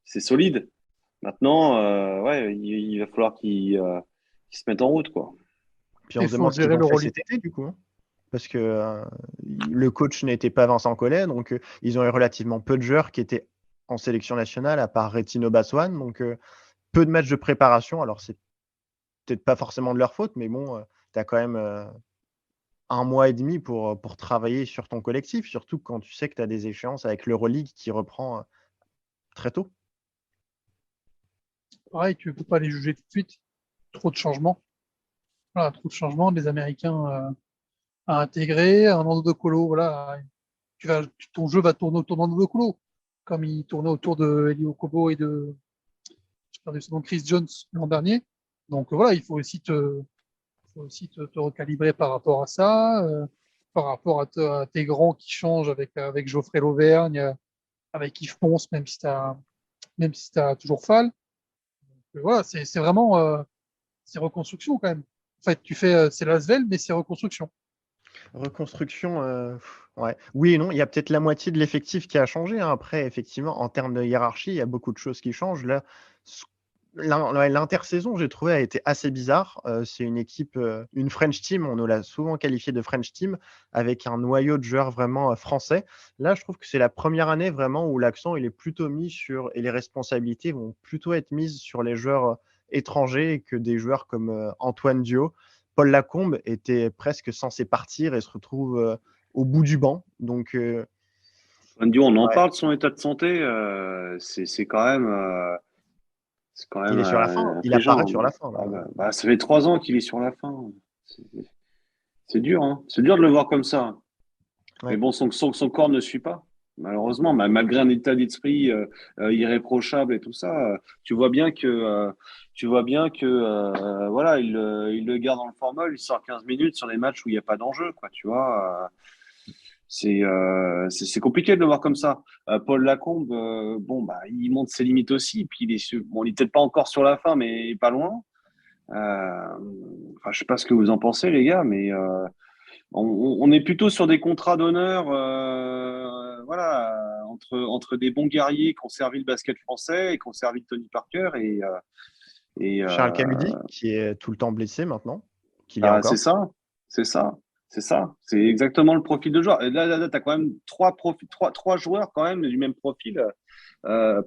c'est solide. Maintenant, ouais, il va falloir qu'ils se mettent en route, quoi. Puis on Il se faut demande ce qu'ils gérer ont fait l'Euroleague. cet été du coup. Parce que le coach n'était pas Vincent Collet, donc ils ont eu relativement peu de joueurs qui étaient en sélection nationale, à part Retino Baswan. Donc peu de matchs de préparation. Alors c'est peut-être pas forcément de leur faute, mais bon, tu as quand même un mois et demi pour travailler sur ton collectif, surtout quand tu sais que tu as des échéances avec l'Euroleague qui reprend très tôt. Pareil, tu ne peux pas les juger tout de suite. Trop de changements. Voilà, trop de changements. Des Américains à intégrer, un Nando de Colo, voilà. Ton jeu va tourner autour de Colo, comme il tournait autour de Elio Kobo et de Chris Jones l'an dernier. Donc voilà, il faut aussi te recalibrer par rapport à ça, par rapport à tes grands qui changent avec Geoffrey Lauvergne, avec Yves Ponce, même si tu as toujours Fall. Donc, voilà, c'est vraiment c'est reconstruction quand même. En fait, c'est l'Asvel, mais c'est reconstruction. Reconstruction, ouais. Oui et non, il y a peut-être la moitié de l'effectif qui a changé, hein. Après, effectivement, en termes de hiérarchie, il y a beaucoup de choses qui changent. Là, ce ouais, l'intersaison, j'ai trouvé, a été assez bizarre. C'est une équipe, une French team, on nous l'a souvent qualifiée de French team, avec un noyau de joueurs vraiment, français. Là, je trouve que c'est la première année vraiment où l'accent, il est plutôt mis sur et les responsabilités vont plutôt être mises sur les joueurs, étrangers et que des joueurs comme, Antoine Dio. Paul Lacombe était presque censé partir et se retrouve, au bout du banc. Donc, On en ouais, parle de son état de santé. C'est quand il même est sur la fin. Il apparaît affligeant. sur la fin, là. Ça fait 3 ans qu'il est sur la fin. C'est c'est dur, hein. C'est dur de le voir comme ça. Mais Ouais. bon, son corps ne suit pas. Malheureusement, malgré un état d'esprit irréprochable et tout ça, voilà, il le garde dans le formol, il sort 15 minutes sur les matchs où il n'y a pas d'enjeu, quoi, tu vois. C'est compliqué de le voir comme ça. Paul Lacombe, bon, bah, il montre ses limites aussi. Puis bon, il est peut-être pas encore sur la fin, mais pas loin. Enfin, je sais pas ce que vous en pensez, les gars, mais on est plutôt sur des contrats d'honneur, voilà, entre des bons guerriers qui ont servi le basket français et qui ont servi Tony Parker. Et Charles Caludi, qui est tout le temps blessé maintenant, qu'il est bah, c'est encore. ça, c'est ça, c'est ça. C'est exactement le profil de joueur. Et là, tu as quand même trois joueurs quand même du même profil.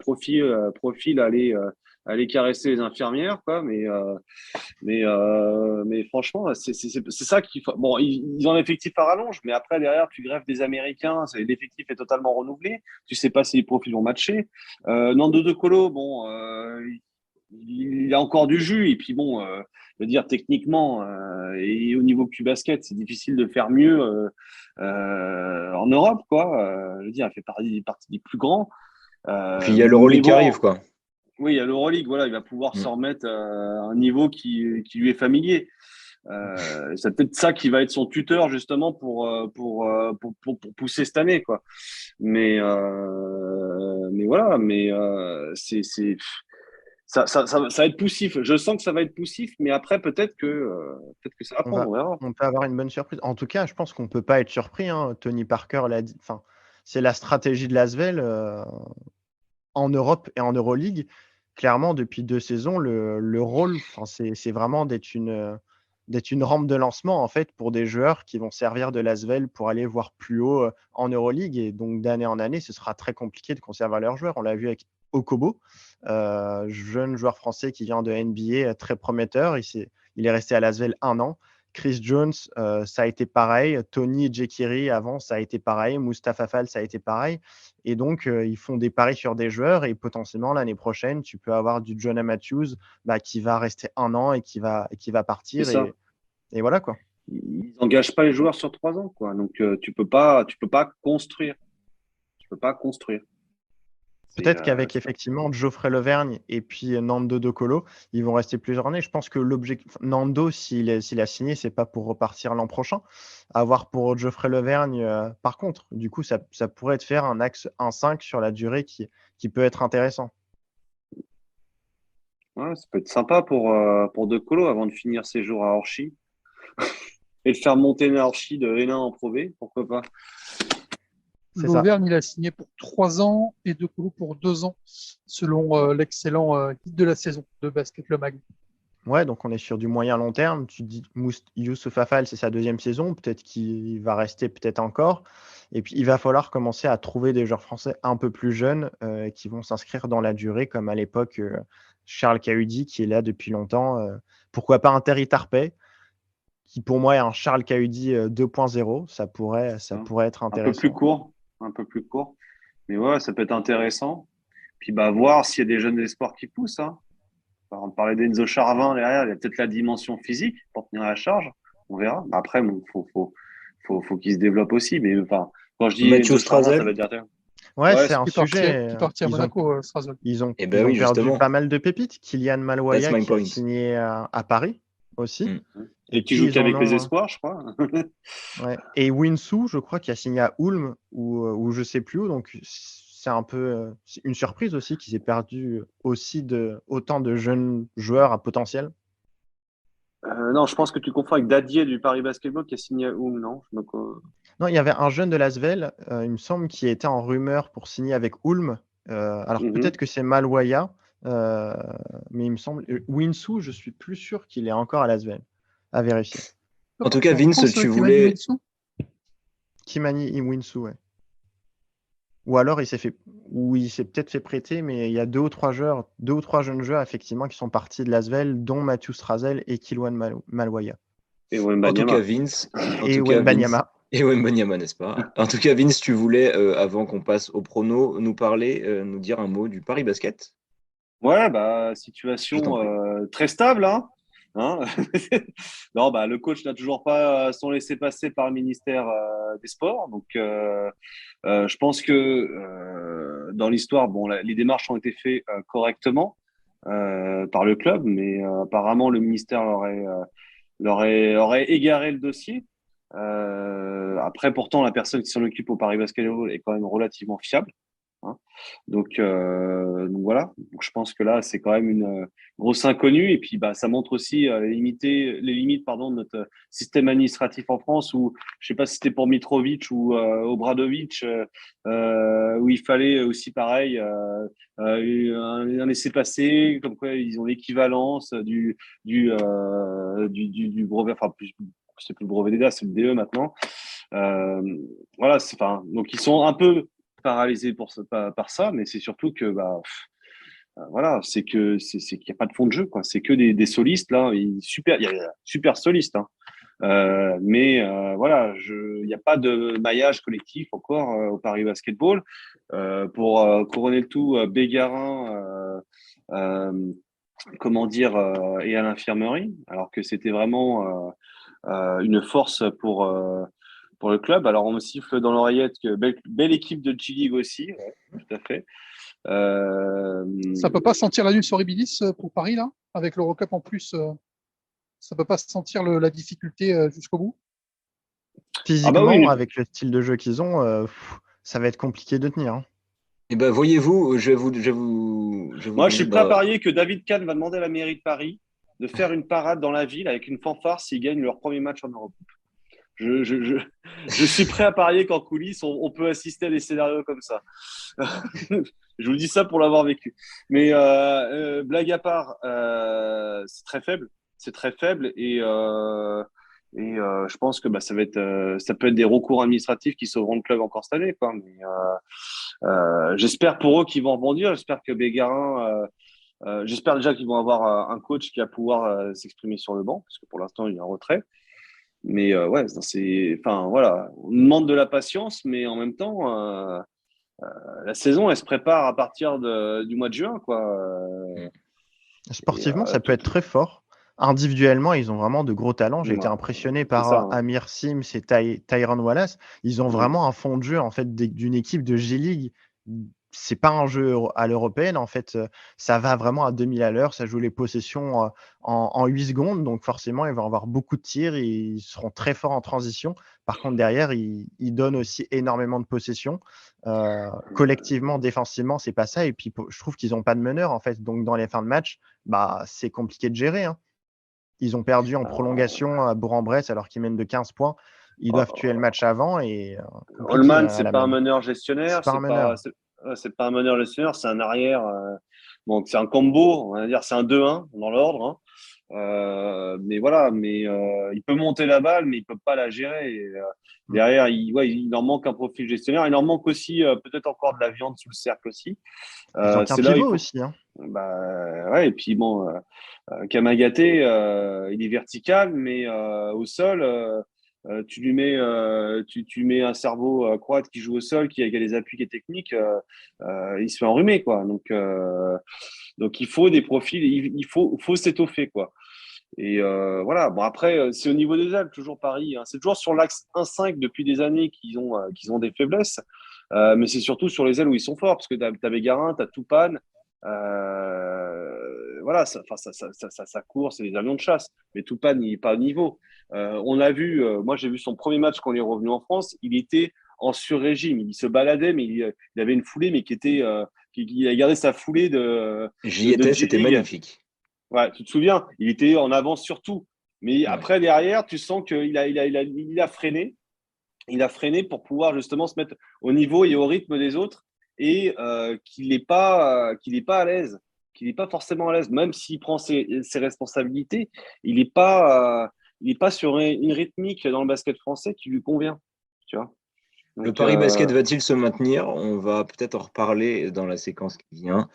Profil aller caresser les infirmières, quoi. Mais franchement, c'est ça qu'il faut. Bon, ils ont l'effectif à rallonge, mais après, derrière, tu greffes des Américains, l'effectif est totalement renouvelé. Tu sais pas si les profils vont matcher. Nando De Colo, bon, il a encore du jus. Et puis bon, je veux dire, techniquement, et au niveau du basket, c'est difficile de faire mieux en Europe, quoi. Je veux dire, il fait partie des plus grands. Puis il y a Mais l'Euroleague qui bon, arrive, quoi. oui, il y a l'Euroleague, voilà, il va pouvoir Mm. se remettre à un niveau qui lui est familier. C'est peut-être ça qui va être son tuteur justement pour pousser cette année, quoi. Mais voilà, ça va être poussif. Je sens que ça va être poussif, mais après peut-être que ça va On prendre, va on verra. on peut avoir une bonne surprise. En tout cas, je pense qu'on peut pas être surpris, hein. Tony Parker l'a dit, enfin, c'est la stratégie de l'Asvel, en Europe et en Euroleague. Clairement, depuis 2 saisons, le rôle, enfin, c'est vraiment d'être une rampe de lancement, en fait, pour des joueurs qui vont servir de l'Asvel pour aller voir plus haut, en Euroleague et donc d'année en année, ce sera très compliqué de conserver leurs joueurs. On l'a vu avec Okobo, jeune joueur français qui vient de NBA, très prometteur. Il est resté à l'Asvel 1 an. Chris Jones, ça a été pareil. Tony Jekiri, avant, ça a été pareil. Mustapha Fall, ça a été pareil. Et donc, ils font des paris sur des joueurs et potentiellement, l'année prochaine, tu peux avoir du Jonah Matthews, bah, qui va rester 1 an et qui va C'est partir ça. et voilà, quoi. Ils n'engagent pas les joueurs sur 3 ans, quoi. Donc tu peux pas construire. Tu peux pas construire. Peut-être qu'avec effectivement Geoffrey Levergne et puis Nando De Colo, ils vont rester plusieurs années. Je pense que l'objectif Nando, s'il a signé, c'est pas pour repartir l'an prochain. À voir pour Geoffrey Levergne, par contre, du coup, ça pourrait te faire un axe 1-5 sur la durée qui peut être intéressant. Ouais, ça peut être sympa pour De Colo avant de finir ses jours à Orchi et de faire monter Orchi de N1 en Pro B, pourquoi pas. C'est ça. L'Auvergne, il a signé pour 3 ans et De Colo pour 2 ans, selon l'excellent guide de la saison de Basket Le Mag. Ouais, donc on est sur du moyen long terme. Tu dis Youssouf Afal, c'est sa 2e saison. Peut-être qu'il va rester peut-être encore. Et puis, il va falloir commencer à trouver des joueurs français un peu plus jeunes qui vont s'inscrire dans la durée, comme à l'époque Charles Cahudi, qui est là depuis longtemps. Pourquoi pas un Terry Tarpey, qui pour moi est un Charles Cahudi 2.0. Ça pourrait être Un peu plus intéressant. court, un peu plus court. Mais ouais, ça peut être intéressant. Puis bah voir s'il y a des jeunes espoirs qui poussent, hein. On parlait d'Enzo Charvin derrière, il y a peut-être la dimension physique pour tenir la charge. On verra. Après, bon, faut qu'il se développe aussi. Mais enfin, quand je dis Mathieu Enzo Charvin, ça Strazel. veut dire. Ouais, Ouais, c'est un Qui sujet. est parti à Monaco, Strasbourg. Ils ont Eh ben oui, perdu justement. pas mal de pépites. Kylian That's Maloya my qui a point. signé à Paris aussi. Mm. Et qui puis, joue ils en qu'avec les ont, espoirs, je crois. ouais. Et Winsou, je crois, qui a signé à Ulm ou je sais plus où. Donc, c'est un peu c'est une surprise aussi qu'ils aient perdu aussi autant de jeunes joueurs à potentiel. Non, je pense que tu confonds avec Dadier du Paris Basketball qui a signé à Oum, non? Non, il y avait un jeune de l'Asvel, il me semble, qui était en rumeur pour signer avec Ulm. Alors peut-être que c'est Malwaya, euh, mais il me semble. Winsou, je suis plus sûr qu'il est encore à l'Asvel. À vérifier. En tout cas, En Vince, France, tu Kimani voulais. Winsou Kimani Winsou, ouais. Ou alors il s'est peut-être fait prêter, mais il y a deux ou trois jeunes joueurs effectivement qui sont partis de l'Asvel, dont Mathieu Strazel et Kilwan Malwaya. Et En tout cas, Wembanyama. Vince. Et Wembanyama. Et Wembanyama, n'est-ce pas? En tout cas, Vince, tu voulais, avant qu'on passe au prono, nous parler, nous dire un mot du Paris Basket. Ouais, Je t'en situation prie. très stable, hein. Hein. Non, le coach n'a toujours pas son laissez-passer par le ministère des Sports. Donc, je pense que dans l'histoire, les démarches ont été faites correctement par le club, mais apparemment, le ministère aurait égaré le dossier. Après, pourtant, la personne qui s'en occupe au Paris Basketball est quand même relativement fiable. Hein. Donc voilà, donc, je pense que là, c'est quand même une grosse inconnue. Et puis, ça montre aussi les limites pardon, de notre système administratif en France où, je sais pas si c'était pour Mitrovic ou Obradovic, où il fallait aussi pareil un laisser-passer, comme quoi ils ont l'équivalence du brevet, enfin, c'est plus le brevet d'État, c'est le DE maintenant. Voilà, donc ils sont un peu paralysé par ça, mais c'est surtout que voilà, c'est qu'il n'y a pas de fond de jeu, quoi. C'est que des solistes là, il y a super solistes, hein. Mais voilà, il n'y a pas de maillage collectif encore au Paris Basketball. Pour couronner le tout, Bégarin, comment dire, est à l'infirmerie, alors que c'était vraiment une force pour le club. Alors, on me siffle dans l'oreillette que belle équipe de G-League aussi, ouais, tout à fait. Ça peut pas sentir la nuit horribilis pour Paris, là, avec l'Eurocup en plus. Ça peut pas sentir la difficulté jusqu'au bout. Physiquement, oui. avec le style de jeu qu'ils ont, ça va être compliqué de tenir. Hein. Et voyez-vous, je vais vous Moi, dire, je suis prêt à parier que David Kahn va demander à la mairie de Paris de faire une parade dans la ville avec une fanfare s'ils gagnent leur premier match en Europe. Je suis prêt à parier qu'en coulisses, on peut assister à des scénarios comme ça. Je vous dis ça pour l'avoir vécu. Mais blague à part, c'est très faible. C'est très faible et je pense que ça peut être des recours administratifs qui sauveront le club encore cette année, quoi. Mais j'espère pour eux qu'ils vont rebondir. J'espère que Bégarin, j'espère déjà qu'ils vont avoir un coach qui va pouvoir s'exprimer sur le banc, parce que pour l'instant il est en retrait. Mais voilà, on demande de la patience, mais en même temps, la saison, elle se prépare à partir du mois de juin, quoi. Sportivement, ça peut être très fort. Individuellement, ils ont vraiment de gros talents. J'ai été impressionné par Amir Sims et Tyron Wallace. Ils ont vraiment un fond de jeu en fait d'une équipe de G-League. C'est pas un jeu à l'européenne, en fait, ça va vraiment à 2000 à l'heure, ça joue les possessions en 8 secondes, donc forcément, ils vont avoir beaucoup de tirs, et ils seront très forts en transition. Par contre, derrière, ils donnent aussi énormément de possessions. Collectivement, défensivement, c'est pas ça, et puis je trouve qu'ils n'ont pas de meneur, en fait, donc dans les fins de match, c'est compliqué de gérer. Hein. Ils ont perdu en prolongation à Bourg-en-Bresse alors qu'ils mènent de 15 points. Ils doivent tuer le match avant, et Holman, c'est pas un meneur gestionnaire, c'est pas un meneur gestionnaire, c'est un arrière. Donc c'est un combo, on va dire, c'est un 2-1 dans l'ordre. Hein. Mais voilà, il peut monter la balle, mais il peut pas la gérer. Et, derrière, il leur manque un profil gestionnaire. Il leur manque aussi peut-être encore de la viande sous le cercle aussi. C'est là pivot aussi. Hein. Ouais, et puis Kamagaté, il est vertical, mais au sol. Tu lui mets, tu mets un cerveau croate qui joue au sol, qui a des appuis qui est technique, il se fait enrhumer, quoi. Donc il faut des profils, il faut s'étoffer, quoi. Et voilà. Bon, après, c'est au niveau des ailes, toujours Paris. Hein. C'est toujours sur l'axe 1-5 depuis des années qu'ils ont des faiblesses. Mais c'est surtout sur les ailes où ils sont forts, parce que t'as Bégarin, t'as Toupane. Voilà, ça court, c'est des avions de chasse. Mais Toupane, il n'est pas au niveau. On a vu, moi j'ai vu son premier match quand il est revenu en France, il était en sur-régime. Il se baladait, mais il avait une foulée, mais il a gardé sa foulée de. J'y étais, c'était magnifique. Ouais, tu te souviens, il était en avance sur tout. Mais après, derrière, tu sens qu'il a freiné. Il a freiné pour pouvoir justement se mettre au niveau et au rythme des autres et qu'il n'est pas à l'aise, qu'il n'est pas forcément à l'aise, même s'il prend ses responsabilités, il n'est pas sur une rythmique dans le basket français qui lui convient, tu vois. Donc, le Paris Basket va-t-il se maintenir? On va peut-être en reparler dans la séquence qui vient.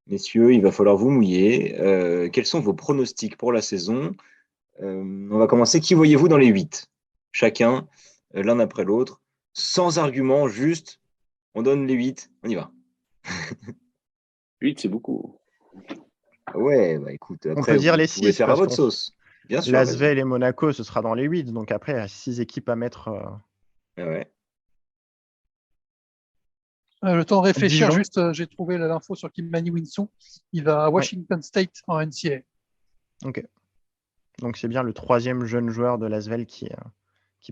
Messieurs, il va falloir vous mouiller. Quels sont vos pronostics pour la saison? On va commencer. Qui voyez-vous dans les 8? Chacun, l'un après l'autre, sans argument, juste, on donne les 8, on y va. 8, c'est beaucoup. Ouais, bah écoute, On après, peut dire vous les pouvez 6. faire à votre sauce. Bien sûr. L'Asvel et Monaco, ce sera dans les 8. Donc après, 6 équipes à mettre. Ouais. Le temps de réfléchir, Dijon. juste, j'ai trouvé l'info sur Kimani Winsou. Il va à Washington State en NCAA. Ok. Donc c'est bien le 3e jeune joueur de l'Asvel qui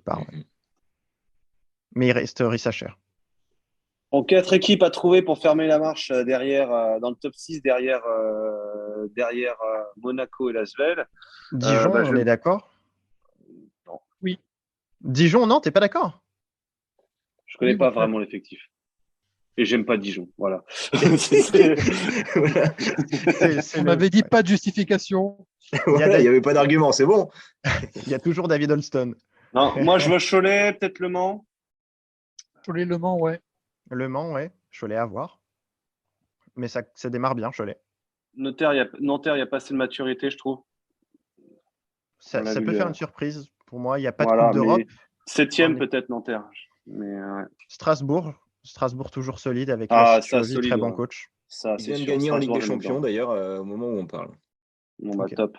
part. Ouais. Mais il reste Rissacher. En 4 équipes à trouver pour fermer la marche derrière, dans le top 6, derrière Monaco et Lasvel. Dijon, on est d'accord? Non. Oui. Dijon, non, t'es pas d'accord? Je connais Oui, pas mon frère. vraiment l'effectif. Et j'aime pas Dijon. Voilà. Voilà. On m'avait dit pas de justification. Voilà, il n'y avait pas d'argument, c'est bon. Il y a toujours David Holston. Non, moi je veux Cholet, peut-être Le Mans. Cholet, Le Mans, ouais. Le Mans, ouais. Cholet à voir. Mais ça démarre bien, Cholet. Nanterre, il n'y a pas assez de maturité, je trouve. Ça peut faire une surprise. Pour moi, il n'y a pas de Coupe d'Europe. 7e peut-être Nanterre. Mais, ouais. Strasbourg toujours solide avec solide, très bon coach. Ça, il vient de gagner en Ligue des Champions d'ailleurs au moment où on parle. Bon, bah, top.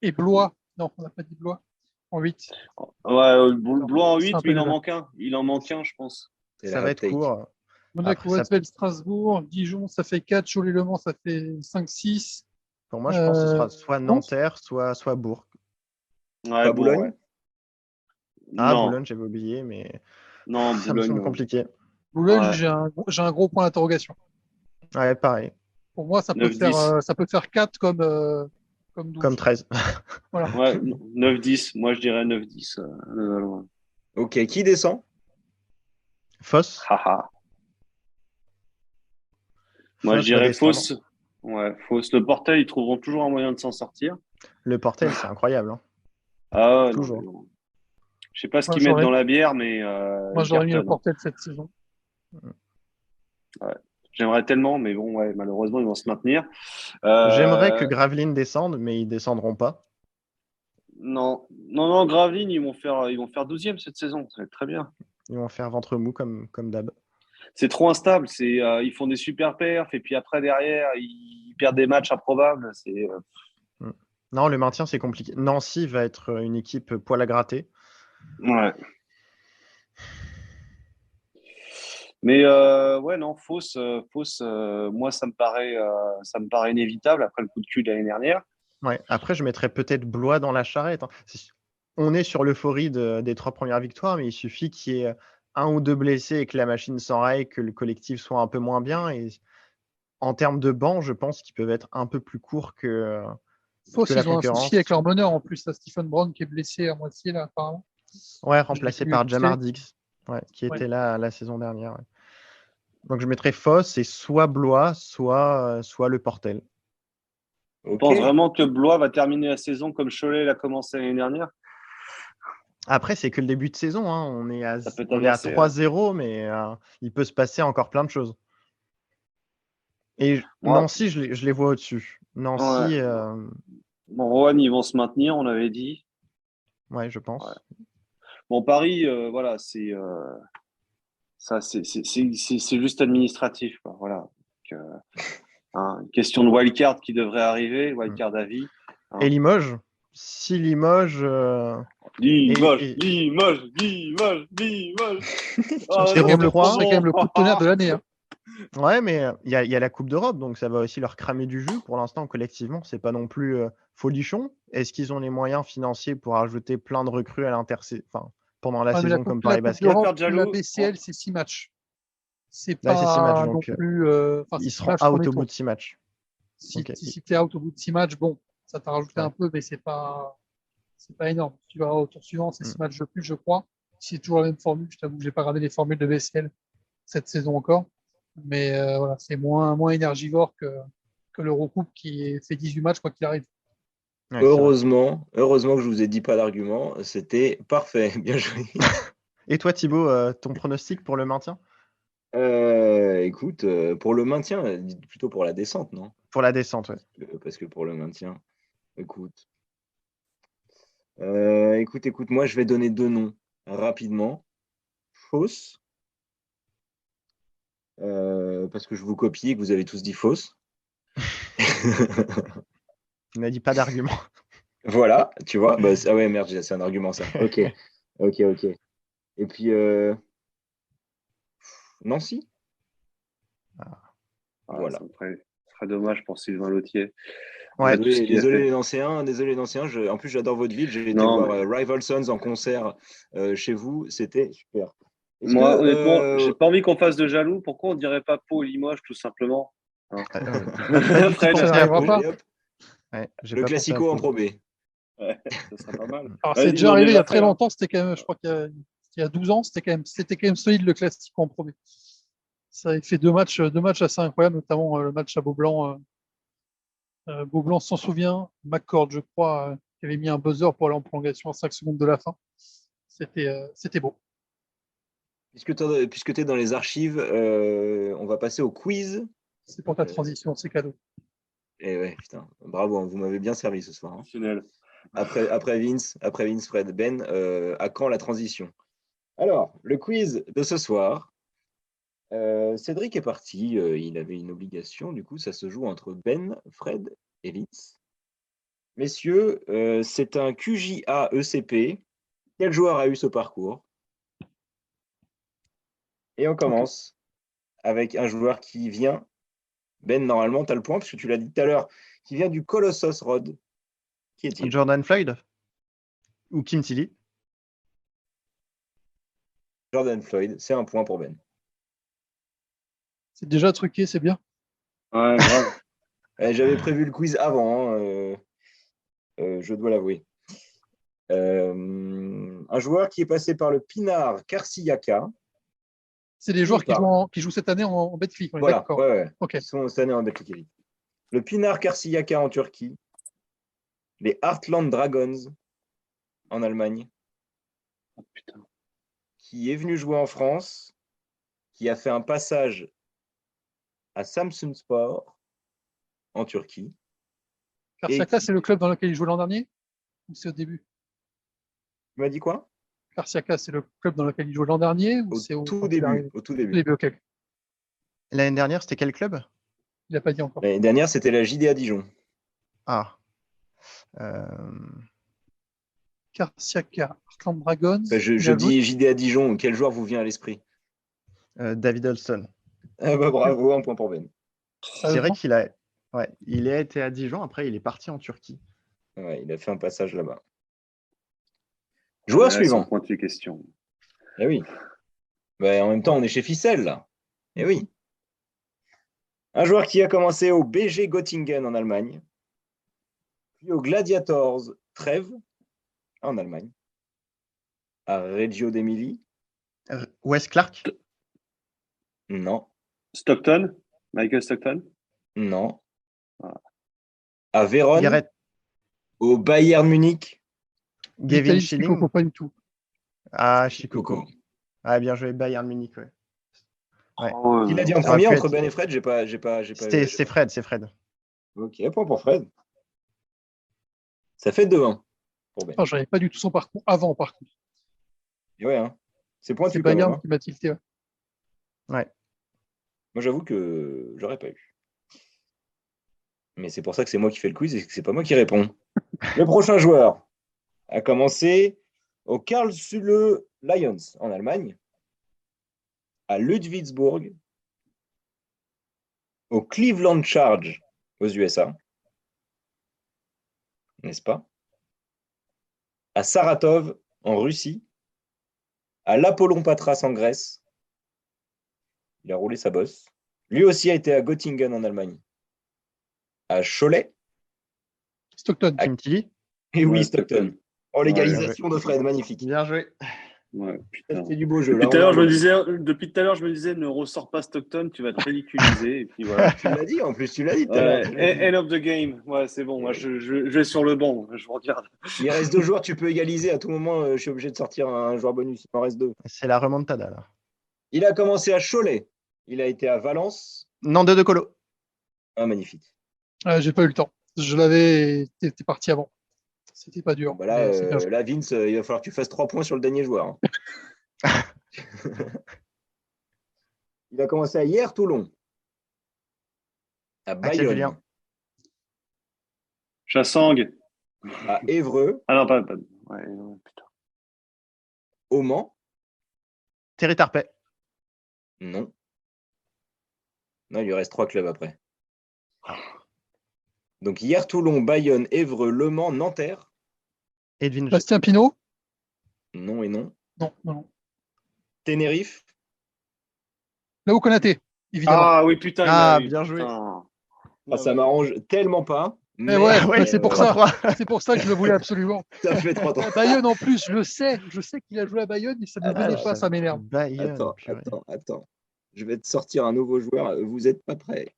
Et Blois. Non, on n'a pas dit Blois. En 8. Ouais, Blois en 8, mais il en manque un. Il en manque un, je pense. Ça va être court. Monaco, Asvel, Strasbourg, Dijon, ça fait 4. Cholet, Le Mans, ça fait 5-6. Pour moi, je pense que ce sera soit Nanterre, soit Bourg. Ouais, pas Boulogne. Ouais. Boulogne, j'avais oublié, mais non, ça me semble compliqué. Boulogne, j'ai un gros point d'interrogation. Ouais, pareil. Pour moi, ça peut faire 4 comme 12. Comme 13. Voilà. Ouais, 9-10. Moi, je dirais 9-10. Ok, qui descend? Foss. Moi, je dirais Foss. Ouais, Foss. Le Portel, ils trouveront toujours un moyen de s'en sortir. Le Portel, c'est incroyable. Hein. Ah, toujours. Non. Je sais pas ce qu'ils mettent dans la bière, mais. Moi, j'aurais mis le Portel cette saison. Ouais. J'aimerais tellement, mais bon, ouais, malheureusement, ils vont se maintenir. J'aimerais que Gravelines descende, mais ils descendront pas. Non, Gravelines, ils vont faire 12e cette saison. Ça va être très bien. Ils vont faire ventre mou comme d'hab. C'est trop instable. Ils font des super perfs et puis après, derrière, ils perdent des matchs improbables. Non, le maintien, c'est compliqué. Nancy va être une équipe poil à gratter. Ouais. Mais ouais, non, Foss, moi, ça me paraît inévitable après le coup de cul de l'année dernière. Ouais. Après, je mettrais peut-être Blois dans la charrette. Hein. On est sur l'euphorie des 3 premières victoires, mais il suffit qu'il y ait 1 ou 2 blessés et que la machine s'enraye, que le collectif soit un peu moins bien. Et en termes de banc, je pense qu'ils peuvent être un peu plus courts que Foss, la ils ont concurrence. un souci avec leur meneur en plus. Stephen Brown qui est blessé à moitié là, apparemment. Ouais, remplacé par Jamar Diggs, qui était là la saison dernière. Ouais. Donc je mettrais Foss et soit Blois, soit le Portel. On pense vraiment que Blois va terminer la saison comme Cholet l'a commencé l'année dernière. Après, c'est que le début de saison. Hein. On est à 3-0, mais il peut se passer encore plein de choses. Et Nancy, je les vois au-dessus. Nancy. Bon, Roanne, ils vont se maintenir, on avait dit. Ouais, je pense. Ouais. Bon, Paris, voilà, c'est juste administratif, quoi. Voilà. Donc, question de wildcard qui devrait arriver, wildcard à vie. Hein. Et Limoges. Si Limoges. Limoges. C'est quand même le coup de tonnerre de l'année. Hein. Ouais, mais il y a la Coupe d'Europe, donc ça va aussi leur cramer du jus. Pour l'instant, collectivement, c'est pas non plus folichon. Est-ce qu'ils ont les moyens financiers pour ajouter plein de recrues à pendant la saison comme Paris Basket? La BCL, c'est 6 matchs. C'est pas 6 matchs, donc non plus. ils seront out au bout de 6 matchs. Si tu es out au bout de 6 matchs, bon, Ça t'a rajouté un peu, mais c'est pas énorme. Tu vas au tour suivant, c'est 6 matchs de plus, je crois. C'est toujours la même formule. Je t'avoue que j'ai pas regardé les formules de BCL cette saison encore. Mais voilà, c'est moins énergivore que l'Eurocoupe qui fait 18 matchs, quoi qu'il arrive. Ouais, c'est vrai. Heureusement que je vous ai dit pas d'argument. C'était parfait. Bien joué. Et toi, Thibaut, ton pronostic pour le maintien? Écoute, pour le maintien, plutôt pour la descente, non? Pour la descente, ouais. Parce que pour le maintien, écoute. Écoute, moi je vais donner 2 noms rapidement. Fausse, parce que je vous copie et que vous avez tous dit fausse. On n'a dit pas d'argument. Voilà, tu vois. Bah, ah ouais, merde, c'est un argument ça. Ok. Et puis Nancy. Voilà. Ça serait dommage pour Sylvain Lautier. Ouais. Désolé les Nancéens. En plus, j'adore votre ville. J'ai été voir Rival Sons en concert chez vous. C'était super. Moi, honnêtement, j'ai pas envie qu'on fasse de jaloux. Pourquoi on dirait pas Pau ou Limoges, tout simplement, hein? Fred, ça n'arrivera pas. Ouais, le classico en Pro B. Ouais, ça serait pas mal. Alors, c'est déjà arrivé il y a très longtemps. C'était quand même, je crois qu'il y a 12 ans, c'était quand même solide le classico en Pro B. Ça avait fait deux matchs assez incroyables, notamment le match à Beaublanc. Beaublanc s'en souvient. McCord, je crois, qui avait mis un buzzer pour aller en prolongation à 5 secondes de la fin. C'était beau. Puisque tu es dans les archives, on va passer au quiz. C'est pour ta transition, c'est cadeau. Et ouais, putain, bravo, vous m'avez bien servi ce soir. Final. Après Vince, Fred, Ben, à quand la transition? Alors, le quiz de ce soir. Cédric est parti, il avait une obligation, du coup, ça se joue entre Ben, Fred et Vince. Messieurs, c'est un QJA ECP. Quel joueur a eu ce parcours? Et on commence avec un joueur qui vient. Ben, normalement, tu as le point, puisque tu l'as dit tout à l'heure, qui vient du Colossus Rod. Qui est-il? Jordan Floyd ou Kim Tilly? Jordan Floyd, c'est un point pour Ben. C'est déjà truqué, c'est bien. Ouais, grave. J'avais prévu le quiz avant, je dois l'avouer. Un joueur qui est passé par le Pinar Karsiaka. C'est des joueurs qui jouent cette année en Betclic. Voilà, d'accord. ouais. Okay. Ils sont cette année en Betclic Elite. Le Pinar Karsiaka en Turquie. Les Heartland Dragons en Allemagne. Oh, putain. Qui est venu jouer en France. Qui a fait un passage à Samsunspor en Turquie. Karsiaka, c'est le club dans lequel il jouait l'an dernier? Ou c'est au début? Tu m'as dit quoi? Karsiaka, c'est le club dans lequel il jouait l'an dernier? Ou c'est Au tout début. Okay. L'année dernière, c'était quel club? Il n'a pas dit encore. L'année dernière, c'était la JDA Dijon. Ah. Karsiaka, Heartland Dragons. Je dis JDA Dijon. Quel joueur vous vient à l'esprit? David Olson. Ah bah, bravo, un point pour Ben. C'est vrai qu'il a été à Dijon, après il est parti en Turquie. Ouais, il a fait un passage là-bas. Joueur suivant. Point de question. Eh oui. En même temps, on est chez Ficelle, là. Eh oui. Un joueur qui a commencé au BG Göttingen en Allemagne, puis au Gladiators Trèves en Allemagne, à Reggio d'Émilie. Wes Clark? Non. Stockton? Michael Stockton? Non. À Vérone. Garrett. Au Bayern Munich. Gavin Schilling. Pas du tout. Ah, Chicoco. Ah, bien joué, Bayern Munich, ouais. Qui l'a dit en premier entre Ben et Fred? C'est Fred. Ok, point pour Fred. Ça fait 2-1 pour Ben. Je n'avais pas du tout son parcours avant, par contre. Et ouais, hein. C'est pointu. C'est Bayern qui m'a tilté. Ouais. Moi, j'avoue que j'aurais pas eu. Mais c'est pour ça que c'est moi qui fais le quiz et que c'est pas moi qui réponds. Le prochain joueur a commencé au Karlsruhe Lions en Allemagne, à Ludwigsburg, au Cleveland Charge aux USA, n'est-ce pas? À Saratov en Russie, à l'Apollon Patras en Grèce. Il a roulé sa bosse. Lui aussi a été à Göttingen en Allemagne, à Cholet. Stockton. Kim Tilly. Et oui, Ouais, Stockton. Oh, l'égalisation de Fred, magnifique. Bien joué. Ouais, putain. C'est du beau jeu. Depuis Là, tout à on l'heure, a- depuis tout à l'heure, je me disais, ne ressors pas Stockton, tu vas te ridiculiser. Et puis voilà. Tu l'as dit, en plus, tu l'as dit tout à l'heure. End of the game. Ouais, c'est bon. Moi, je vais sur le banc. Je vous regarde. Il reste 2 joueurs, tu peux égaliser. À tout moment, je suis obligé de sortir un joueur bonus. Il en reste 2. C'est la remontada là. Il a commencé à Cholet. Il a été à Valence. Nando de Colo. Ah, magnifique. J'ai pas eu le temps. Je l'avais. T'es parti avant. C'était pas dur. Bah là, mais c'est bien joué. là, Vince, il va falloir que tu fasses 3 points sur le dernier joueur. Hein. Il a commencé à hier Toulon. À Axel Julien. Bayonne. Chassang. À Évreux. Ah non, pas. Ouais, non, putain. Au Mans. Thierry Tarpey. Non. Non, il lui reste 3 clubs après. Donc hier Toulon, Bayonne, Évreux, Le Mans, Nanterre. Edwin. Bastien Pinot. Non et non. Non. Tenerife. Là où Konaté, évidemment. Ah oui, putain. Ah, il a eu, bien joué. putain. Ah, ça m'arrange tellement pas. Mais ouais, c'est pour ça. 3-3. C'est pour ça que je le voulais absolument. Ça fait 3 Bayonne en plus, je le sais. Je sais qu'il a joué à Bayonne et ça ne me venait pas, ça m'énerve. Bayonne, purée. Attends. Je vais te sortir un nouveau joueur. Vous n'êtes pas prêts.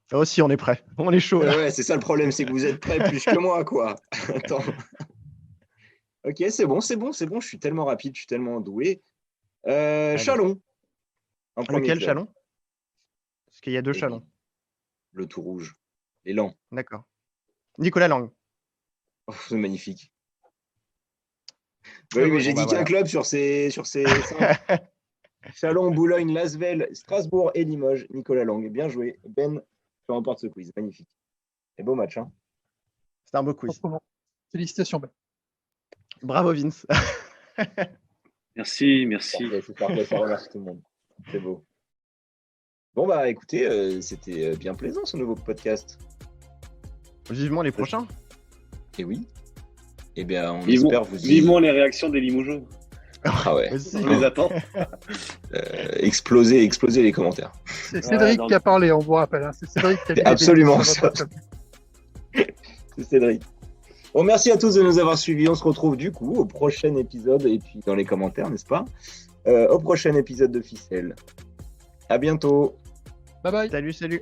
Ça aussi, on est prêt. On est chaud. Là. Ouais, c'est ça le problème, c'est que vous êtes prêts plus que moi, quoi. Attends. Ok, c'est bon. Je suis tellement rapide, je suis tellement doué. Chalon. En premier Lequel club. Chalon? Parce qu'il y a 2 Et Chalons. Le tout rouge. L'élan. D'accord. Nicolas Lang. Oh, c'est magnifique. Oui, mais j'ai dit qu'un club sur ces 5. Chalon, Boulogne, Lasvel, Strasbourg et Limoges. Nicolas Lang. Bien joué. Ben, tu remportes ce quiz. Magnifique. Et beau match. Hein. C'est un beau quiz. Franchement. Félicitations, Ben. Bravo Vince. Merci. C'est parfait, ça remercie tout le monde. C'est beau. Bon, bah écoutez, c'était bien plaisant ce nouveau podcast. Vivement les prochains. Et oui. Eh bien, on espère vous y... Vivement les réactions des Limoges. Ah ouais. Aussi. On les attend. Exploser les commentaires. C'est Cédric qui a parlé, on vous rappelle. Hein. C'est Cédric qui a dit Absolument sur ça. votre WhatsApp. C'est Cédric. Bon, merci à tous de nous avoir suivis. On se retrouve du coup au prochain épisode et puis dans les commentaires, n'est-ce pas au prochain épisode de Ficelle. À bientôt. Bye bye. Salut.